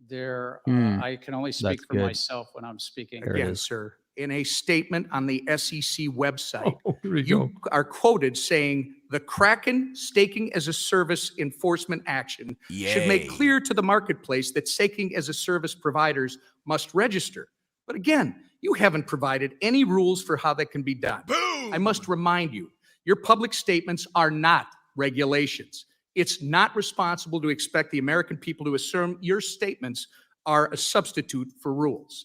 there, Hmm, I can only speak for good. myself when I'm speaking. There it Yes, is. sir. In a statement on the SEC website, Oh, here we you go. are quoted saying the Kraken staking as a service enforcement action should make clear to the marketplace that staking as a service providers must register. But again, you haven't provided any rules for how that can be done. I must remind you, your public statements are not regulations. It's not responsible to expect the American people to assume your statements are a substitute for rules.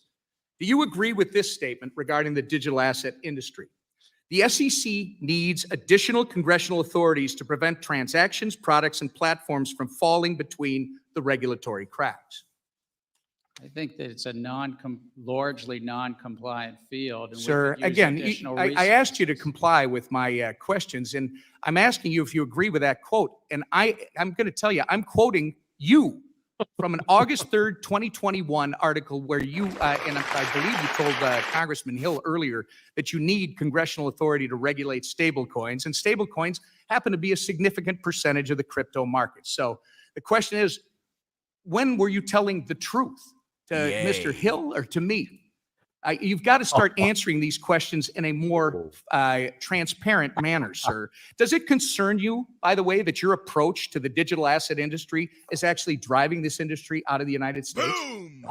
Do you agree with this statement regarding the digital asset industry? The SEC needs additional congressional authorities to prevent transactions, products, and platforms from falling between the regulatory cracks. I think that it's a largely non-compliant field. and we Sir, could use again, additional I asked you to resources. comply with my questions, and I'm asking you if you agree with that quote. And I'm going to tell you, I'm quoting you from an August 3rd, 2021 article where you, and I believe you told Congressman Hill earlier that you need congressional authority to regulate stablecoins, and stablecoins happen to be a significant percentage of the crypto market. So the question is, when were you telling the truth? To Mr. Hill or to me? You've got to start answering these questions in a more transparent manner, sir. Does it concern you, by the way, that your approach to the digital asset industry is actually driving this industry out of the United States?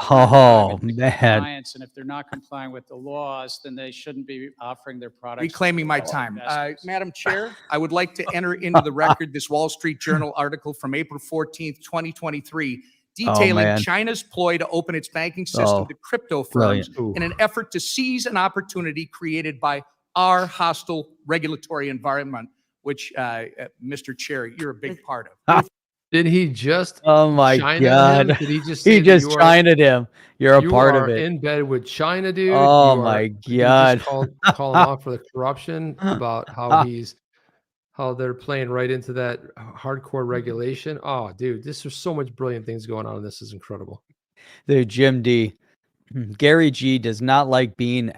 Oh, With the man. compliance, and if they're not complying with the laws, then they shouldn't be offering their products. Reclaiming my to time. investors. Madam Chair, I would like to enter into the record this Wall Street Journal article from April 14th, 2023, detailing man. China's ploy to open its banking system Oh, to crypto firms brilliant. in an effort to seize an opportunity created by our hostile regulatory environment, which, Mr. Chair, you're a big part of. Did he just Oh my China God. him? Did he just say He that just you are- China'd him. You're a you part are of it. in bed with China, dude? Oh You are- my did you God. just call him out for the corruption about how they're playing right into that hardcore regulation. Oh, dude, there's so much brilliant things going on. This is incredible. Dude, Jim D. Gary G does not like being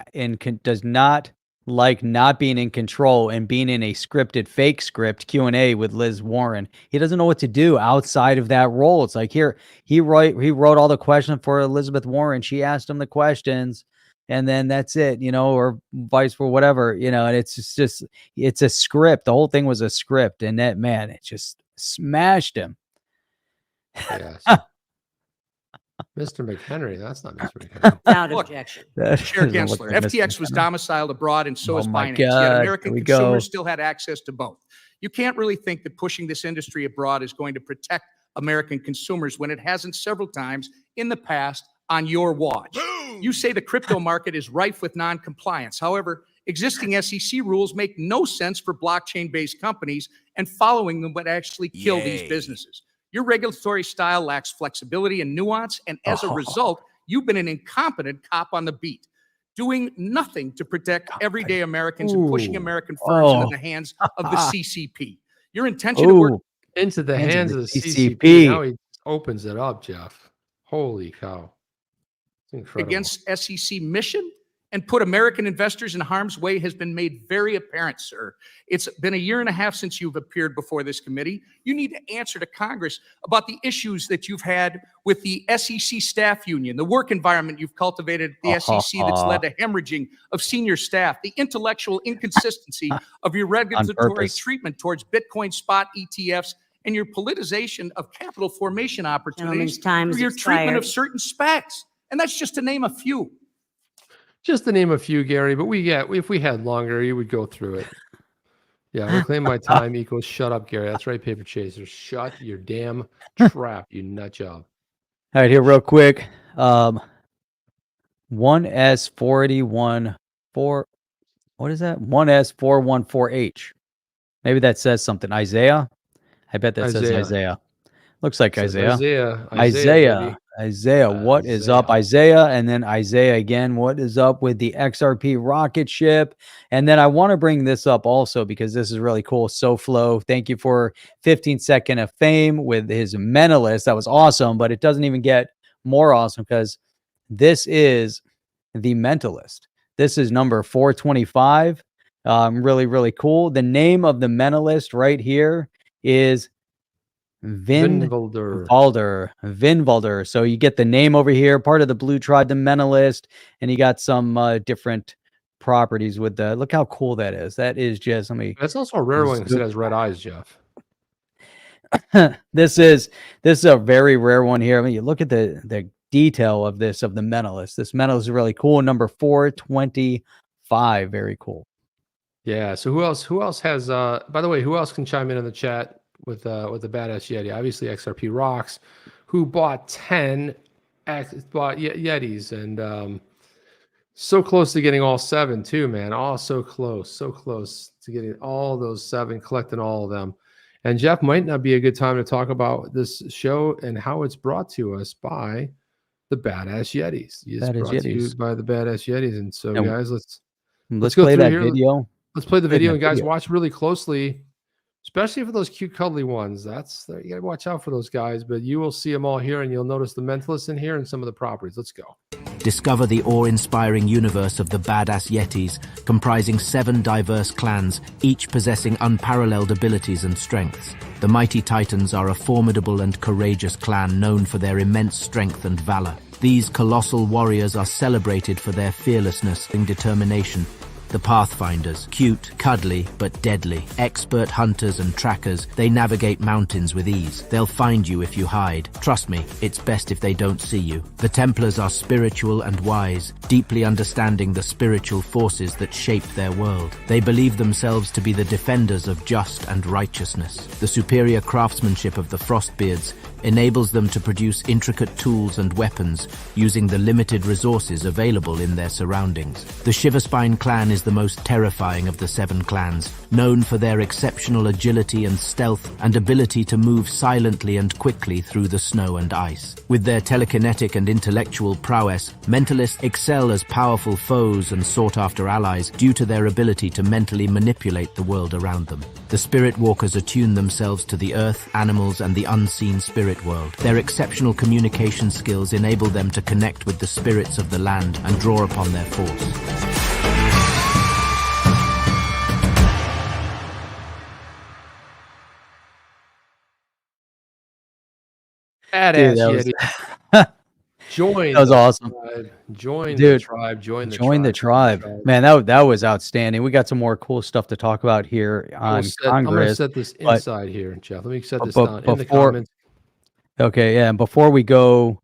does not like not being in control and being in a scripted fake script Q&A with Liz Warren. He doesn't know what to do outside of that role. It's like here he wrote all the questions for Elizabeth Warren. She asked him the questions and then that's it, or vice for whatever, and it's just it's a script. The whole thing was a script, and that man, it just smashed him. Yes. Mr. McHenry, that's not Mr. McHenry. Without objection. Chair Gensler, FTX was domiciled abroad and so is Binance. Yet God, American consumers still had access to both. You can't really think that pushing this industry abroad is going to protect American consumers when it hasn't several times in the past on your watch. You say the crypto market is rife with non-compliance. However, existing SEC rules make no sense for blockchain-based companies, and following them would actually kill these businesses. Your regulatory style lacks flexibility and nuance, and as a result, you've been an incompetent cop on the beat, doing nothing to protect everyday Americans and pushing American firms into the hands of the CCP. Your intention to work into the hands of the CCP. Now he opens it up, Jeff. Holy cow. It's incredible. Against SEC mission and put American investors in harm's way has been made very apparent, sir. It's been a year and a half since you've appeared before this committee. You need to answer to Congress about the issues that you've had with the SEC staff union, the work environment you've cultivated at the SEC that's led to hemorrhaging of senior staff, the intellectual inconsistency of your regulatory treatment towards Bitcoin spot ETFs, and your politicization of capital formation opportunities through your treatment of certain SPACs. And that's just to name a few. Just to name a few, Gary, but if we had longer, you would go through it. Yeah, reclaim my time equals shut up, Gary. That's right, paper chaser. Shut your damn trap, you nut job. All right, here real quick. 1S414, what is that? 1S414H. Maybe that says something. Isaiah? I bet that says Isaiah. Looks like Isaiah. Isaiah, what is up? Isaiah, and then Isaiah again. What is up with the XRP rocket ship? And then I want to bring this up also because this is really cool. SoFlo, thank you for 15-second of fame with his Mentalist. That was awesome, but it doesn't even get more awesome because this is the Mentalist. This is number 425. Really, really cool. The name of the Mentalist right here is Vinvalder. So you get the name over here, part of the Blue Tribe, the Mentalist, and you got some different properties with the. Look how cool that is. That is just. That's also a rare one because it has red eyes, Jeff. This is a very rare one here. I mean, you look at the detail of this of the Mentalist. This Mentalist is really cool. Number 425, very cool. Yeah. So who else has? By the way, who else can chime in the chat? With the badass Yeti, obviously XRP rocks, who bought 10 Yetis and so close to getting all 7 too, man. All so close to getting all those 7, collecting all of them. And Jeff, might not be a good time to talk about this show and how it's brought to us by the badass Yetis. It's brought to you by the badass Yetis. And so, guys, let's go play through that here. video. Let's play the video, and guys, watch really closely. Especially for those cute, cuddly ones. You got to watch out for those guys, but you will see them all here, and you'll notice the Mentalist in here and some of the properties. Let's go. Discover the awe-inspiring universe of the badass Yetis, comprising 7 diverse clans, each possessing unparalleled abilities and strengths. The mighty Titans are a formidable and courageous clan known for their immense strength and valor. These colossal warriors are celebrated for their fearlessness and determination. The Pathfinders, cute, cuddly, but deadly. Expert hunters and trackers, they navigate mountains with ease. They'll find you if you hide. Trust me, it's best if they don't see you. The Templars are spiritual and wise, deeply understanding the spiritual forces that shape their world. They believe themselves to be the defenders of just and righteousness. The superior craftsmanship of the Frostbeards enables them to produce intricate tools and weapons using the limited resources available in their surroundings. The Shiverspine clan is the most terrifying of the 7 clans, known for their exceptional agility and stealth and ability to move silently and quickly through the snow and ice. With their telekinetic and intellectual prowess, Mentalists excel as powerful foes and sought-after allies due to their ability to mentally manipulate the world around them. The Spirit Walkers attune themselves to the earth, animals, and the unseen spirit world. Their exceptional communication skills enable them to connect with the spirits of the land and draw upon their force. Badass Dude, Yeti. Join that was the awesome. tribe. Join the Dude, tribe. Join the join the tribe. tribe. Man, that was outstanding. We got some more cool stuff to talk about here on I'm going to Congress. set this but inside here, Jeff. Let me set this but down in the before comments. okay, yeah, and before we go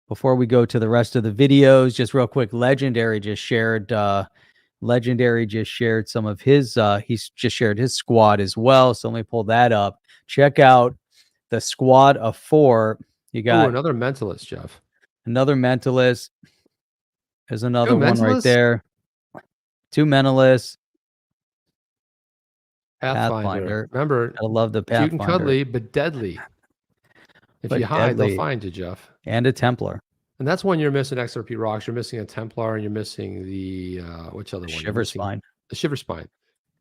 to the rest of the videos, just real quick, Legendary just shared some of his he's just shared his squad as well. So let me pull that up. Check out the squad of 4. You Ooh, got another mentalist, Jeff. another mentalist. There's another Two one right mentalists? there. 2 mentalists. Pathfinder. Remember, I love the cute and Pathfinder. cuddly, but deadly. If But you hide, deadly. they'll find you, Jeff. And a Templar. And that's when you're missing XRP rocks. You're missing a Templar, and you're missing the which other one? You're Shiver missing Spine. The Shiver Spine.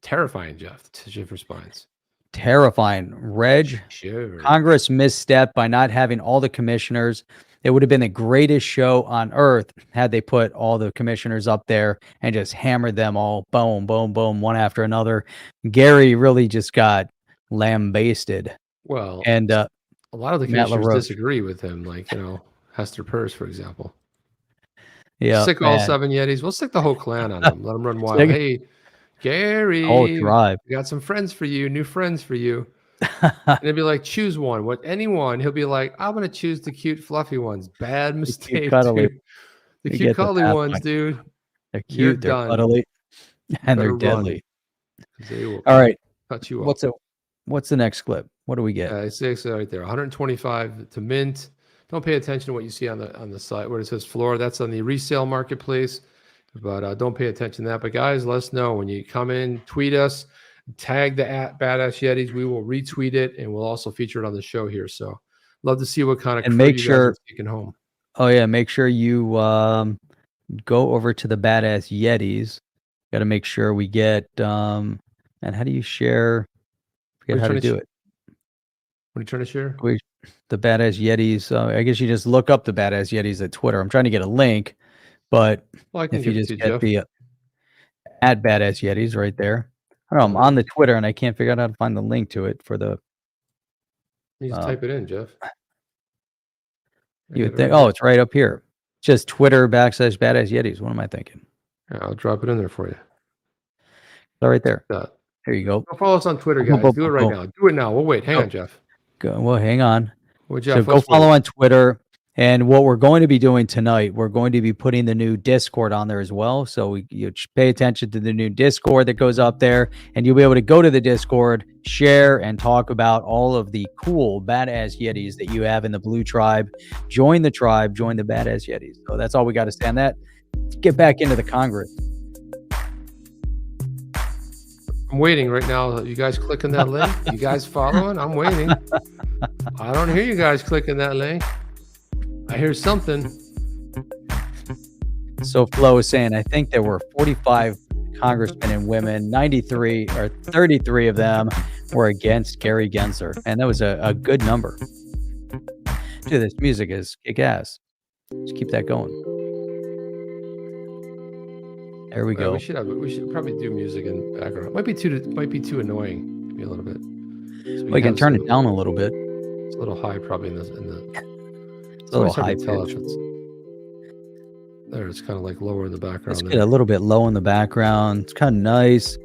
Terrifying, Jeff. The Shiver Spines. Terrifying. Reg, Shiver. Congress misstepped by not having all the commissioners. It would have been the greatest show on earth had they put all the commissioners up there and just hammered them all, boom, boom, boom, one after another. Gary really just got lambasted. Well, And a lot of the Matt commissioners LaRoche. disagree with him, like, Hester Purse, for example. Yeah, Sick all man. 7 Yetis. We'll stick the whole clan on them. Let them run wild. Sick- Hey, Gary, whole tribe. we got some friends for you, new friends for you. And it'd be like, choose one. What anyone? He'll be like, I'm gonna choose the cute, fluffy ones. Bad mistake, cuddly. dude. The You cute, get the cuddly ones, Pathfinder. dude. They're You're cute, they're done. cuddly, and they're Better run, deadly. 'cause they will All right. cut you up. What's the next clip? What do we get? It says right there, 125 to mint. Don't pay attention to what you see on the site where it says floor. That's on the resale marketplace, but don't pay attention to that. But guys, let us know when you come in. Tweet us, tag the @Badass Yetis. We will retweet it, and we'll also feature it on the show here. So, love to see what kind of And crew make you sure- guys are taking home. Oh yeah, make sure you go over to the Badass Yetis. Got to make sure we get and how do you share? Forget how to do it. What are you trying to share? The Badass Yetis. I guess you just look up the Badass Yetis at Twitter. I'm trying to get a link, but Well, I can if you give it just to you, get Jeff. the @Badass Yetis right there. I don't know. I'm on the Twitter and I can't figure out how to find the link to it for the. You just type it in, Jeff. You would think, oh, it's right up here. Just Twitter /Badass Yetis. What am I thinking? Yeah, I'll drop it in there for you. All right there. That. There you go. Go follow us on Twitter, guys. Do it right now. Do it now. We'll wait. Hang on, Jeff. Well, hang on. Well, So Jeff, go let's follow wait. on Twitter. And what we're going to be doing tonight, we're going to be putting the new Discord on there as well. So you pay attention to the new Discord that goes up there, and you'll be able to go to the Discord, share, and talk about all of the cool Badass Yetis that you have in the Blue Tribe. Join the tribe, join the Badass Yetis. So that's all we got to say on that. Let's get back into the Congress. I'm waiting right now. You guys clicking that link? You guys following? I'm waiting. I don't hear you guys clicking that link. I hear something. So Flo is saying, I think there were 45 congressmen and women, 93 or 33 of them were against Gary Gensler. And that was a good number. Dude, this music is kick-ass. Just keep that going. There we go. We should probably do music in the background. Might be too annoying. Maybe a little bit. So We can turn it down a little bit. It's a little high probably in the It's a little high tell pitch. if it's there. It's kind of like lower in the background. Let's there. get a little bit low in the background. It's kind of nice.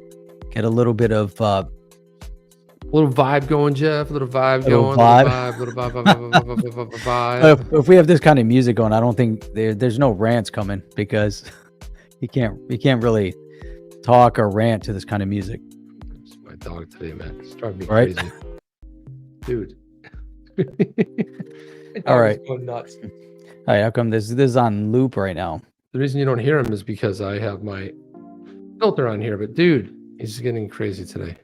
Get a little bit of little vibe going, Jeff. Little vibe Little going. vibe. Little vibe. if we have this kind of music going, I don't think there's no rants coming because you can't really talk or rant to this kind of music. It's my dog today, man. It's driving me Right? crazy, dude. All right. Going nuts. All right, how come this is on loop right now? The reason you don't hear him is because I have my filter on here. But dude, he's getting crazy today.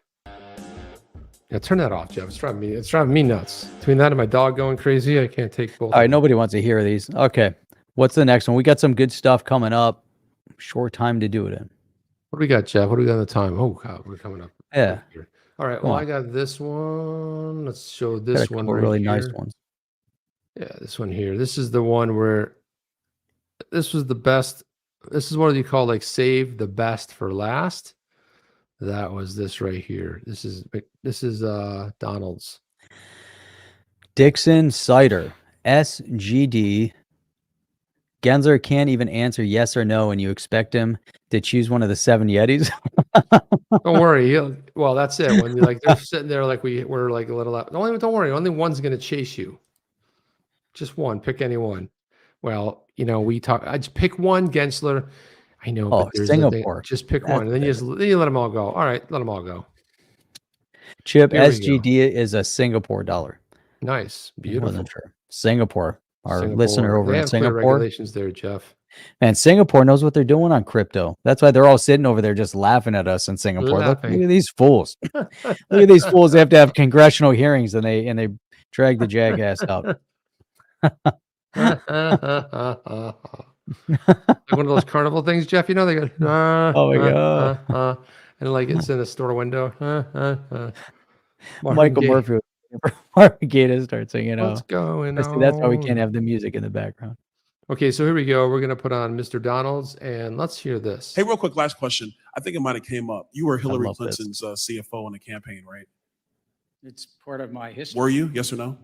Yeah, turn that off, Jeff. It's driving me nuts. Between that and my dog going crazy, I can't take both. All right, nobody wants to hear these. Okay, what's the next one? We got some good stuff coming up. Short time to do it in. What do we got, Jeff? What do we got on the time? Oh God, we're coming up. Yeah. All right. Come Well, on. I got this one. Let's show Got this a one couple right really here. nice ones. Yeah, this one here. This is the one where this was the best. This is what you call like save the best for last. That was this right here. This is Donald's. Dixon Cider. SGD. Gensler can't even answer yes or no, and you expect him to choose one of the 7 Yetis? Don't worry. Well, that's it. When you like they're sitting there like we're like a little out. Don't worry. Only one's gonna chase you. Just one. Pick any one. Well, we talk. I just pick one, Gensler. I know, Oh, but there's Singapore. Just pick That's one, and then you let them all go. All right, let them all go. Chip, Here we go. SGD is a Singapore dollar. Nice, I beautiful. wasn't sure. Singapore. Our Singapore. listener over They in have clear Singapore. regulations there, Jeff. Man, Singapore knows what they're doing on crypto. That's why they're all sitting over there just laughing at us in Singapore. Look at these fools. Look at these fools. They have to have congressional hearings and they drag the jackass out. Like one of those carnival things, Jeff. They go, oh my god, and like it's in a store window. Michael Murphy, Marvin Gaye starts singing. What's going on? That's why we can't have the music in the background. Okay, so here we go. We're gonna put on Mr. Donalds, and let's hear this. Hey, real quick, last question. I think it might have came up. You were Hillary Clinton's CFO in the campaign, right? It's part of my history. Were you? Yes or no?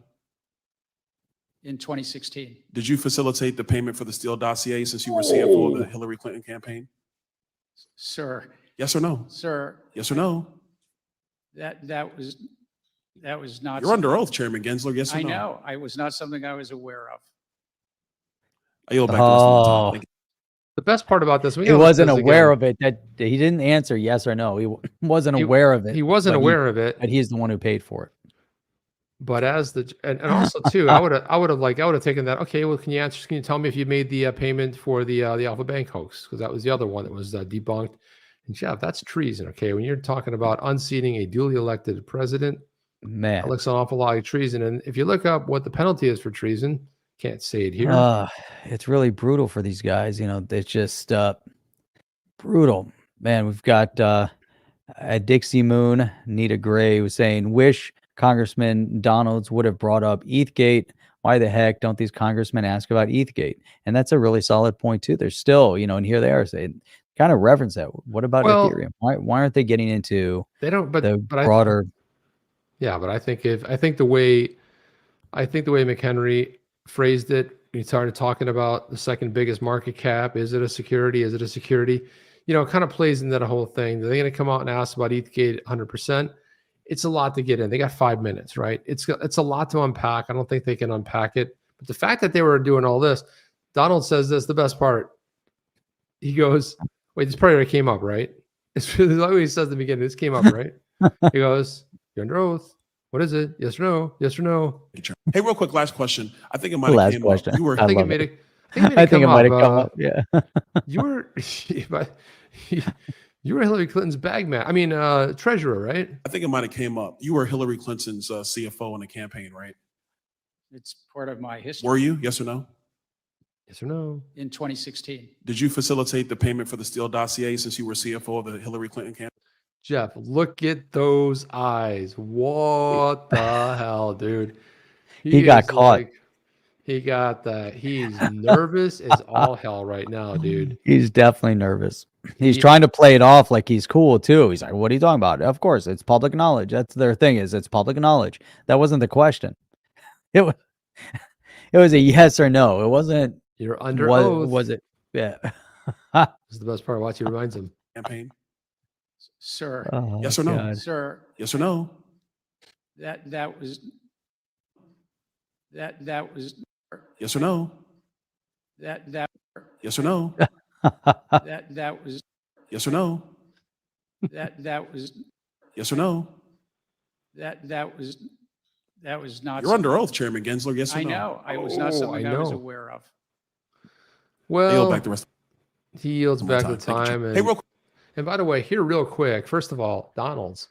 In 2016. Did you facilitate the payment for the Steele dossier since you were CFO of the Hillary Clinton campaign? Sir. Yes or no? Sir. Yes or no? That was not. You're under oath, Chairman Gensler. Yes or no? I know. I was not something I was aware of. I yield back the rest of my time. The best part about this, he wasn't aware of it. That he didn't answer yes or no. He wasn't aware of it. He wasn't aware of it, but he's the one who paid for it. But as and also too, I would have taken that. Okay, well, can you tell me if you made the payment for the Alpha Bank hoax? Because that was the other one that was debunked. And Jeff, that's treason. Okay, when you're talking about unseating a duly elected president, man, that looks an awful lot like treason. And if you look up what the penalty is for treason, can't say it here. It's really brutal for these guys. It's just brutal, man. We've got Dixie Moon, Nita Gray was saying, wish Congressman Donalds would have brought up ETHgate. Why the heck don't these congressmen ask about ETHgate? And that's a really solid point too. They're still, and here they are saying, kind of reference that. What about Ethereum? Why aren't they getting into the broader? But I think the way McHenry phrased it, he started talking about the second biggest market cap. Is it a security? Is it a security? It kind of plays into the whole thing. Are they going to come out and ask about ETHgate 100%? It's a lot to get in. They got 5 minutes, right? It's a lot to unpack. I don't think they can unpack it. But the fact that they were doing all this, Donald says this, the best part. He goes, wait, this part already came up, right? It's really like what he says at the beginning. This came up, right? He goes, you're under oath. What is it? Yes or no? Yes or no? Hey, real quick, last question. I think it might have came up. You were. I think it might have come up. Yeah. You were Hillary Clinton's bag man. I mean, treasurer, right? I think it might have came up. You were Hillary Clinton's CFO in the campaign, right? It's part of my history. Were you? Yes or no? Yes or no? In 2016. Did you facilitate the payment for the Steele dossier since you were CFO of the Hillary Clinton campaign? Jeff, look at those eyes. What the hell, dude? He got caught. He got that. He's nervous as all hell right now, dude. He's definitely nervous. He's trying to play it off like he's cool too. He's like, what are you talking about? Of course, it's public knowledge. That's their thing, is it's public knowledge. That wasn't the question. It was a yes or no. It wasn't. You're under oath. Was it? Yeah. This is the best part. Watch, he reminds him. Campaign. Sir. Oh, yes or no? God. Sir. Yes or no? That was. Yes or no? That. Yes or no? That was. Yes or no? That was. Yes or no? That was not. You're under oath, Chairman Gensler. Yes or no? I know. I was not something I was aware of. Well, I yield back the rest. He yields back the time. Hey, real quick. And by the way, here real quick, first of all, Donalds,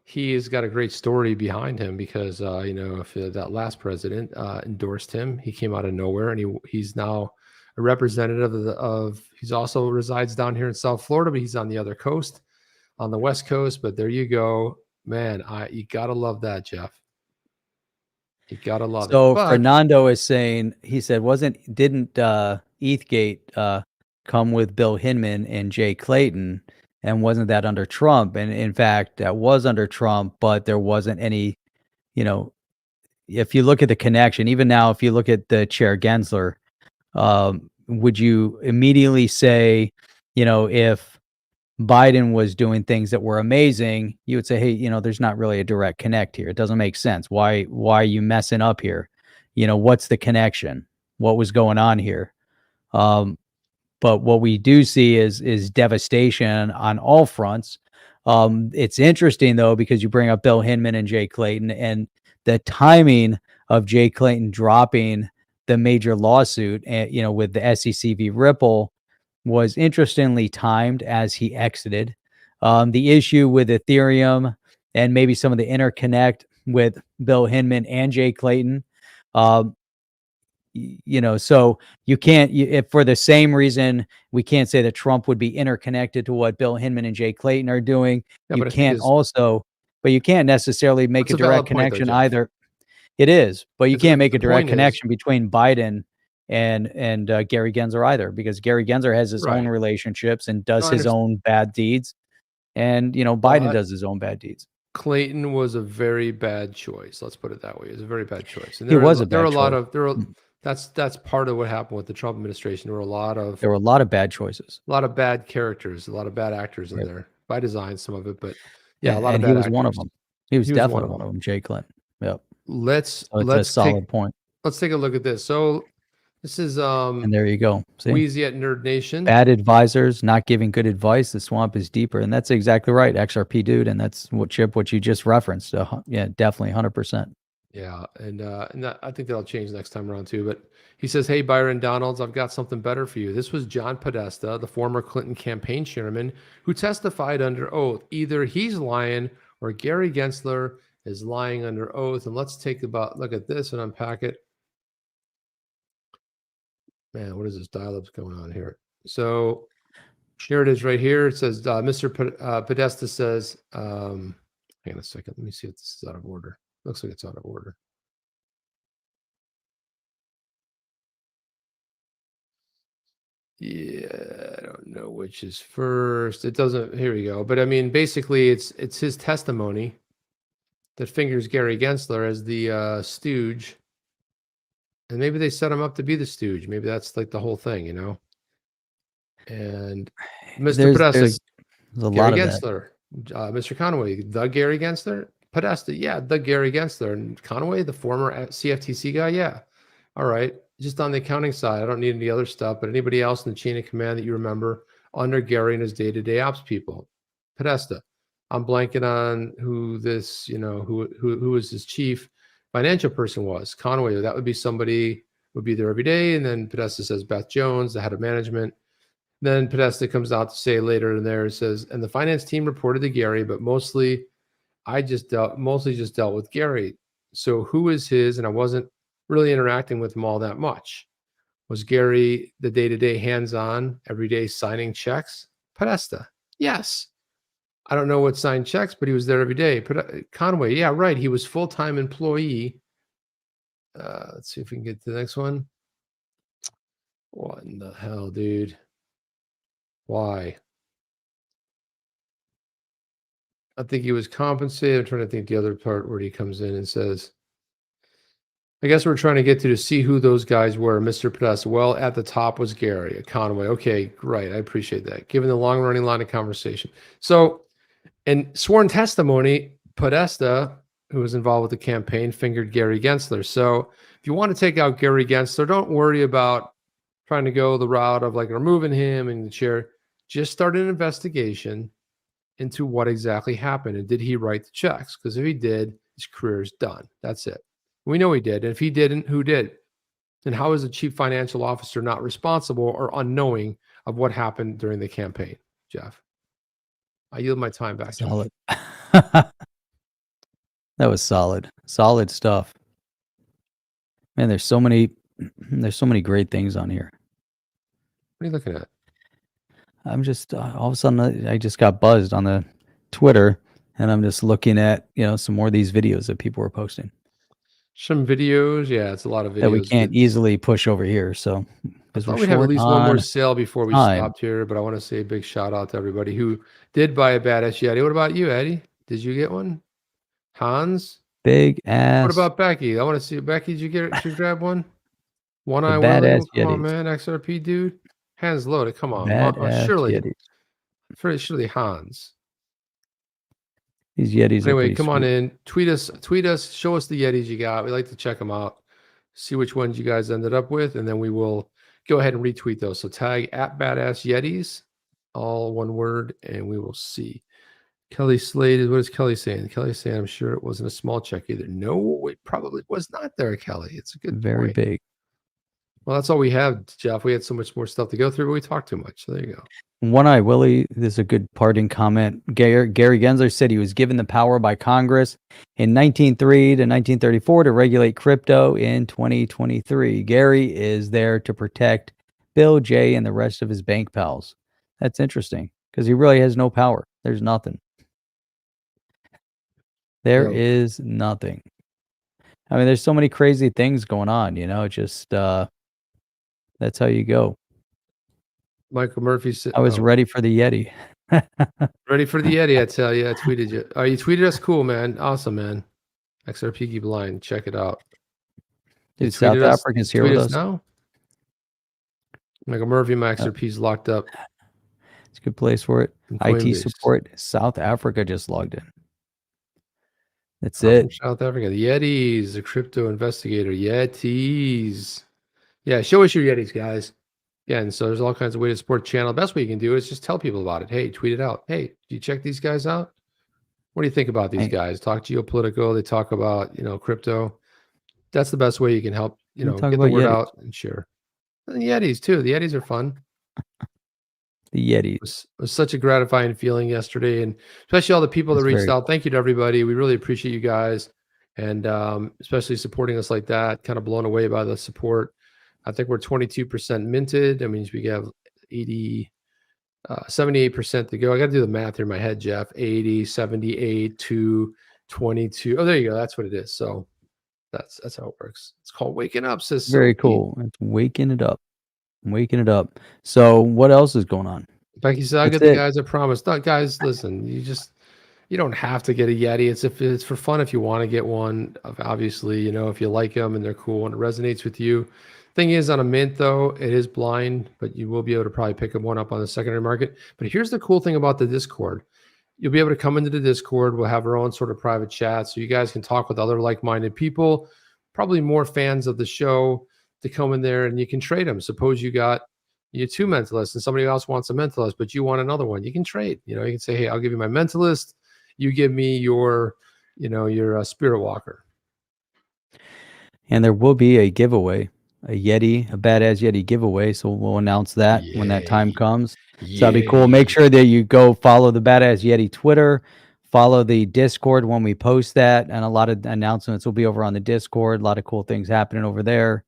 he's got a great story behind him because, if that last president endorsed him, he came out of nowhere, and he's now a representative he also resides down here in South Florida, but he's on the other coast, on the West Coast. But there you go, man. You got to love that, Jeff. You got to love it. So Fernando is saying, he said, didn't ETHgate come with Bill Hinman and Jay Clayton? And wasn't that under Trump? And in fact, that was under Trump, but there wasn't any, if you look at the connection, even now, if you look at the chair Gensler, would you immediately say, if Biden was doing things that were amazing, you would say, hey, there's not really a direct connect here. It doesn't make sense. Why are you messing up here? What's the connection? What was going on here? But what we do see is devastation on all fronts. It's interesting though, because you bring up Bill Hinman and Jay Clayton, and the timing of Jay Clayton dropping the major lawsuit, and with the SEC v. Ripple, was interestingly timed as he exited. The issue with Ethereum and maybe some of the interconnect with Bill Hinman and Jay Clayton, so you can't, if for the same reason, we can't say that Trump would be interconnected to what Bill Hinman and Jay Clayton are doing. Yeah, You but I think can't also, but you can't necessarily make That's a a valid direct point, though, connection Jeff. either. It is, but you It's a- can't make the a direct point is- connection between Biden and Gary Gensler either, because Gary Gensler has his own Right. relationships and does No, I his own bad deeds, and Biden But- does his own bad deeds. Clayton was a very bad choice. Let's put it that way. It was a very bad choice. And He was a there were bad a lot choice. of that's part of what happened with the Trump administration. There were a lot of bad choices, a lot of bad characters, a lot of bad actors in there by design, some of it, but yeah, a lot of and bad he was actors. one of them. He was He was definitely one of them. Jay Clinton. Yep. Let's So it's let's a solid take point. let's take a look at this. So this is And there you go. See? Wheezy at Nerd Nation. Bad advisors not giving good advice. The swamp is deeper, and that's exactly right, XRP dude. And that's what you just referenced. Yeah, definitely, 100%. Yeah, and that, I think that'll change next time around too. But he says, "Hey Byron Donalds, I've got something better for you." This was John Podesta, the former Clinton campaign chairman, who testified under oath. Either he's lying or Gary Gensler is lying under oath. And let's take a look at this and unpack it. Man, what is this dial-up's going on here? So here it is right here. It says, Mr. Podesta says, hang on a second. Let me see if this is out of order. Looks like it's out of order. Yeah, I don't know which is first. It doesn't, here we go. But I mean, basically it's his testimony that fingers Gary Gensler as the stooge. And maybe they set him up to be the stooge. Maybe that's like the whole thing, And Mr. Podesta, There's a Gary lot of that. Gensler, Mr. Conway, the Gary Gensler, Podesta, yeah, the Gary Gensler, and Conway, the former CFTC guy, yeah. All right, just on the accounting side, I don't need any other stuff, but anybody else in the chain of command that you remember under Gary and his day-to-day ops people, Podesta. I'm blanking on who this, who was his chief financial person was. Conway, that would be somebody would be there every day, and then Podesta says Beth Jones, the head of management. Then Podesta comes out to say later in there, it says, and the finance team reported to Gary, but mostly just dealt with Gary. So who is his? And I wasn't really interacting with him all that much. Was Gary the day-to-day hands-on, every day signing checks? Podesta, yes. I don't know what signed checks, but he was there every day. Conway, yeah, right. He was full-time employee. Let's see if we can get to the next one. What in the hell, dude? Why? I think he was compensated. I'm trying to think the other part where he comes in and says, I guess we're trying to get to see who those guys were. Mr. Podesta. Well, at the top was Gary Conway. Okay, great. I appreciate that. Given the long running line of conversation. So, in sworn testimony, Podesta, who was involved with the campaign, fingered Gary Gensler. So, if you want to take out Gary Gensler, don't worry about trying to go the route of like removing him and the chair. Just start an investigation into what exactly happened and did he write the checks? Because if he did, his career is done. That's it. We know he did. And if he didn't, who did? And how is the chief financial officer not responsible or unknowing of what happened during the campaign, Jeff? I yield my time back. Solid. That was solid. Solid stuff. Man, there's so many great things on here. What are you looking at? I'm just all of a sudden I just got buzzed on the Twitter, and I'm just looking at some more of these videos that people were posting. Some videos, yeah, it's a lot of videos that we can't easily push over here. So because we'd have at least one more sale before we stopped here. But I want to say a big shout out to everybody who did buy a badass Yeti. What about you, Eddie? Did you get one? Hans, Big ass. What about Becky? I want to see Becky. Did you grab one? One the Eye badass Willie. Come on, Yetis? man. XRP dude. Hands loaded. Come on. Badass Surely. Yetis. Surely Hans. These Yetis are Anyway, pretty come on sweet. in. Tweet us. Show us the Yetis you got. We like to check them out. See which ones you guys ended up with, and then we will go ahead and retweet those. So tag @badass Yetis, all one word, and we will see. Kelly Slade, what is Kelly saying? Kelly's saying, I'm sure it wasn't a small check either. No, it probably was not there, Kelly. It's a good Very point. big. Well, that's all we have, Jeff. We had so much more stuff to go through, but we talked too much. So there you go. One Eye Willie, this is a good parting comment. Gary Gensler said he was given the power by Congress in 1903 to 1934 to regulate crypto in 2023. Gary is there to protect Bill, Jay, and the rest of his bank pals. That's interesting because he really has no power. There's nothing. There is nothing. I mean, there's so many crazy things going on, just that's how you go. Michael Murphy said, I was ready for the Yeti. Ready for the Yeti, I tell you. I tweeted you. Oh, you tweeted us? Cool, man. Awesome, man. XRP keep line. Check it out. Dude, South Africans here with us now. Michael Murphy, my XRP's locked up. It's a good place for it. IT Coinbase. support. South Africa just logged in. That's From it. South Africa. The Yetis, the crypto investigator. Yetis. Yeah, show us your Yetis, guys. Again, so there's all kinds of ways to support the channel. The best way you can do is just tell people about it. Hey, tweet it out. Hey, do you check these guys out? What do you think about these guys? Talk geopolitical. They talk about, crypto. That's the best way you can help, get the word out and share. And the Yetis too. The Yetis are fun. The Yetis. It was such a gratifying feeling yesterday, and especially all the people that reached out. Thank you to everybody. We really appreciate you guys, and especially supporting us like that. Kind of blown away by the support. I think we're 22% minted. That means we have 78% to go. I got to do the math here in my head, Jeff. 80, 78 to 22. Oh, there you go. That's what it is. So that's how it works. It's called waking up. Says very cool. It's waking it up. Waking it up. So what else is going on? Becky said, I'll get the guys, I promise. No, guys, listen, you don't have to get a Yeti. It's for fun if you want to get one. Obviously, if you like them and they're cool and it resonates with you. Thing is, on a mint, though, it is blind, but you will be able to probably pick one up on the secondary market. But here's the cool thing about the Discord. You'll be able to come into the Discord. We'll have our own sort of private chat, so you guys can talk with other like-minded people, probably more fans of the show, to come in there, and you can trade them. Suppose you got two mentalists and somebody else wants a mentalist, but you want another one. You can trade. You can say, hey, I'll give you my mentalist. You give me your spirit walker. And there will be a giveaway, a badass Yeti giveaway. So we'll announce that when that time comes. So that'd be cool. Make sure that you go follow the Badass Yeti Twitter, follow the Discord when we post that, and a lot of announcements will be over on the Discord. A lot of cool things happening over there.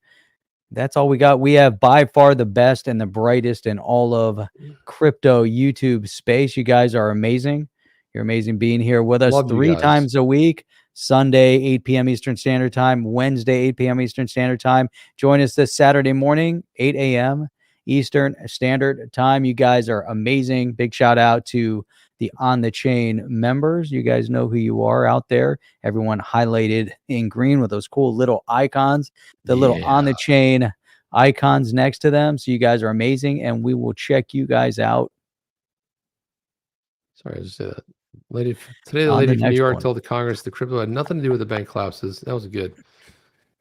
That's all we got. We have by far the best and the brightest in all of crypto YouTube space. You guys are amazing. You're amazing being here with us. Love 3 times a week. Sunday, 8 p.m. Eastern Standard Time. Wednesday, 8 p.m. Eastern Standard Time. Join us this Saturday morning, 8 a.m. Eastern Standard Time. You guys are amazing. Big shout out to the On the Chain members. You guys know who you are out there. Everyone highlighted in green with those cool little icons, the little On the Chain icons next to them. So you guys are amazing, and we will check you guys out. Sorry, I just said that. Today, the lady from New York told the Congress the crypto had nothing to do with the bank collapses. That was good,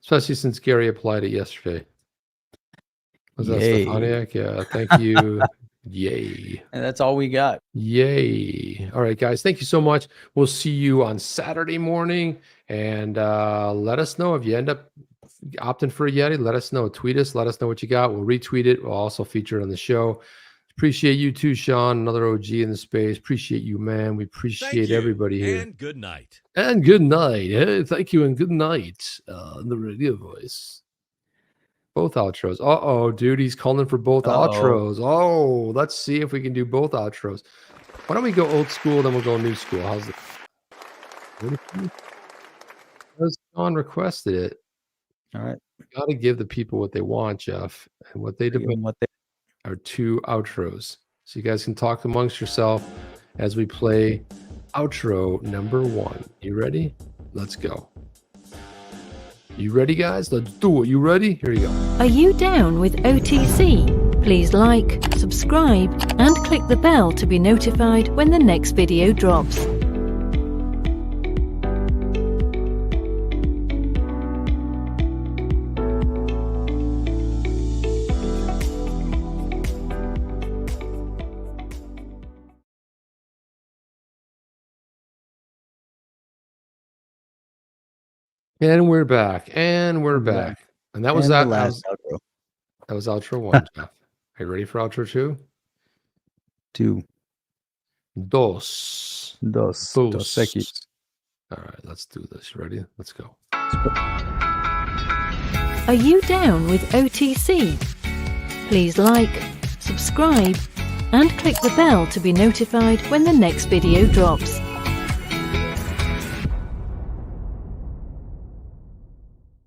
especially since Gary applied it yesterday. Was that Stefaniak? Yeah, thank you. Yay. And that's all we got. Yay. All right, guys. Thank you so much. We'll see you on Saturday morning. And let us know if you end up opting for a Yeti. Let us know. Tweet us. Let us know what you got. We'll retweet it. We'll also feature it on the show. Appreciate you too, Sean. Another OG in the space. Appreciate you, man. We appreciate everybody here. And good night. And good night. Hey, thank you and good night. The radio voice. Both outros. Uh-oh, dude. He's calling for both outros. Oh, let's see if we can do both outros. Why don't we go old school, then we'll go new school. How's it? Because Sean requested it. All right. Got to give the people what they want, Jeff. And what they demand are 2 outros. So you guys can talk amongst yourself as we play outro number 1. You ready? Let's go. You ready, guys? Let's do it. You ready? Here you go. Are you down with OTC? Please like, subscribe, and click the bell to be notified when the next video drops. And we're back. And we're back. And that was And the that. last outro. That was outro 1, Jeff. Are you ready for outro 2? 2. Dos. Dos Equis. All right, let's do this. You ready? Let's go. Are you down with OTC? Please like, subscribe, and click the bell to be notified when the next video drops.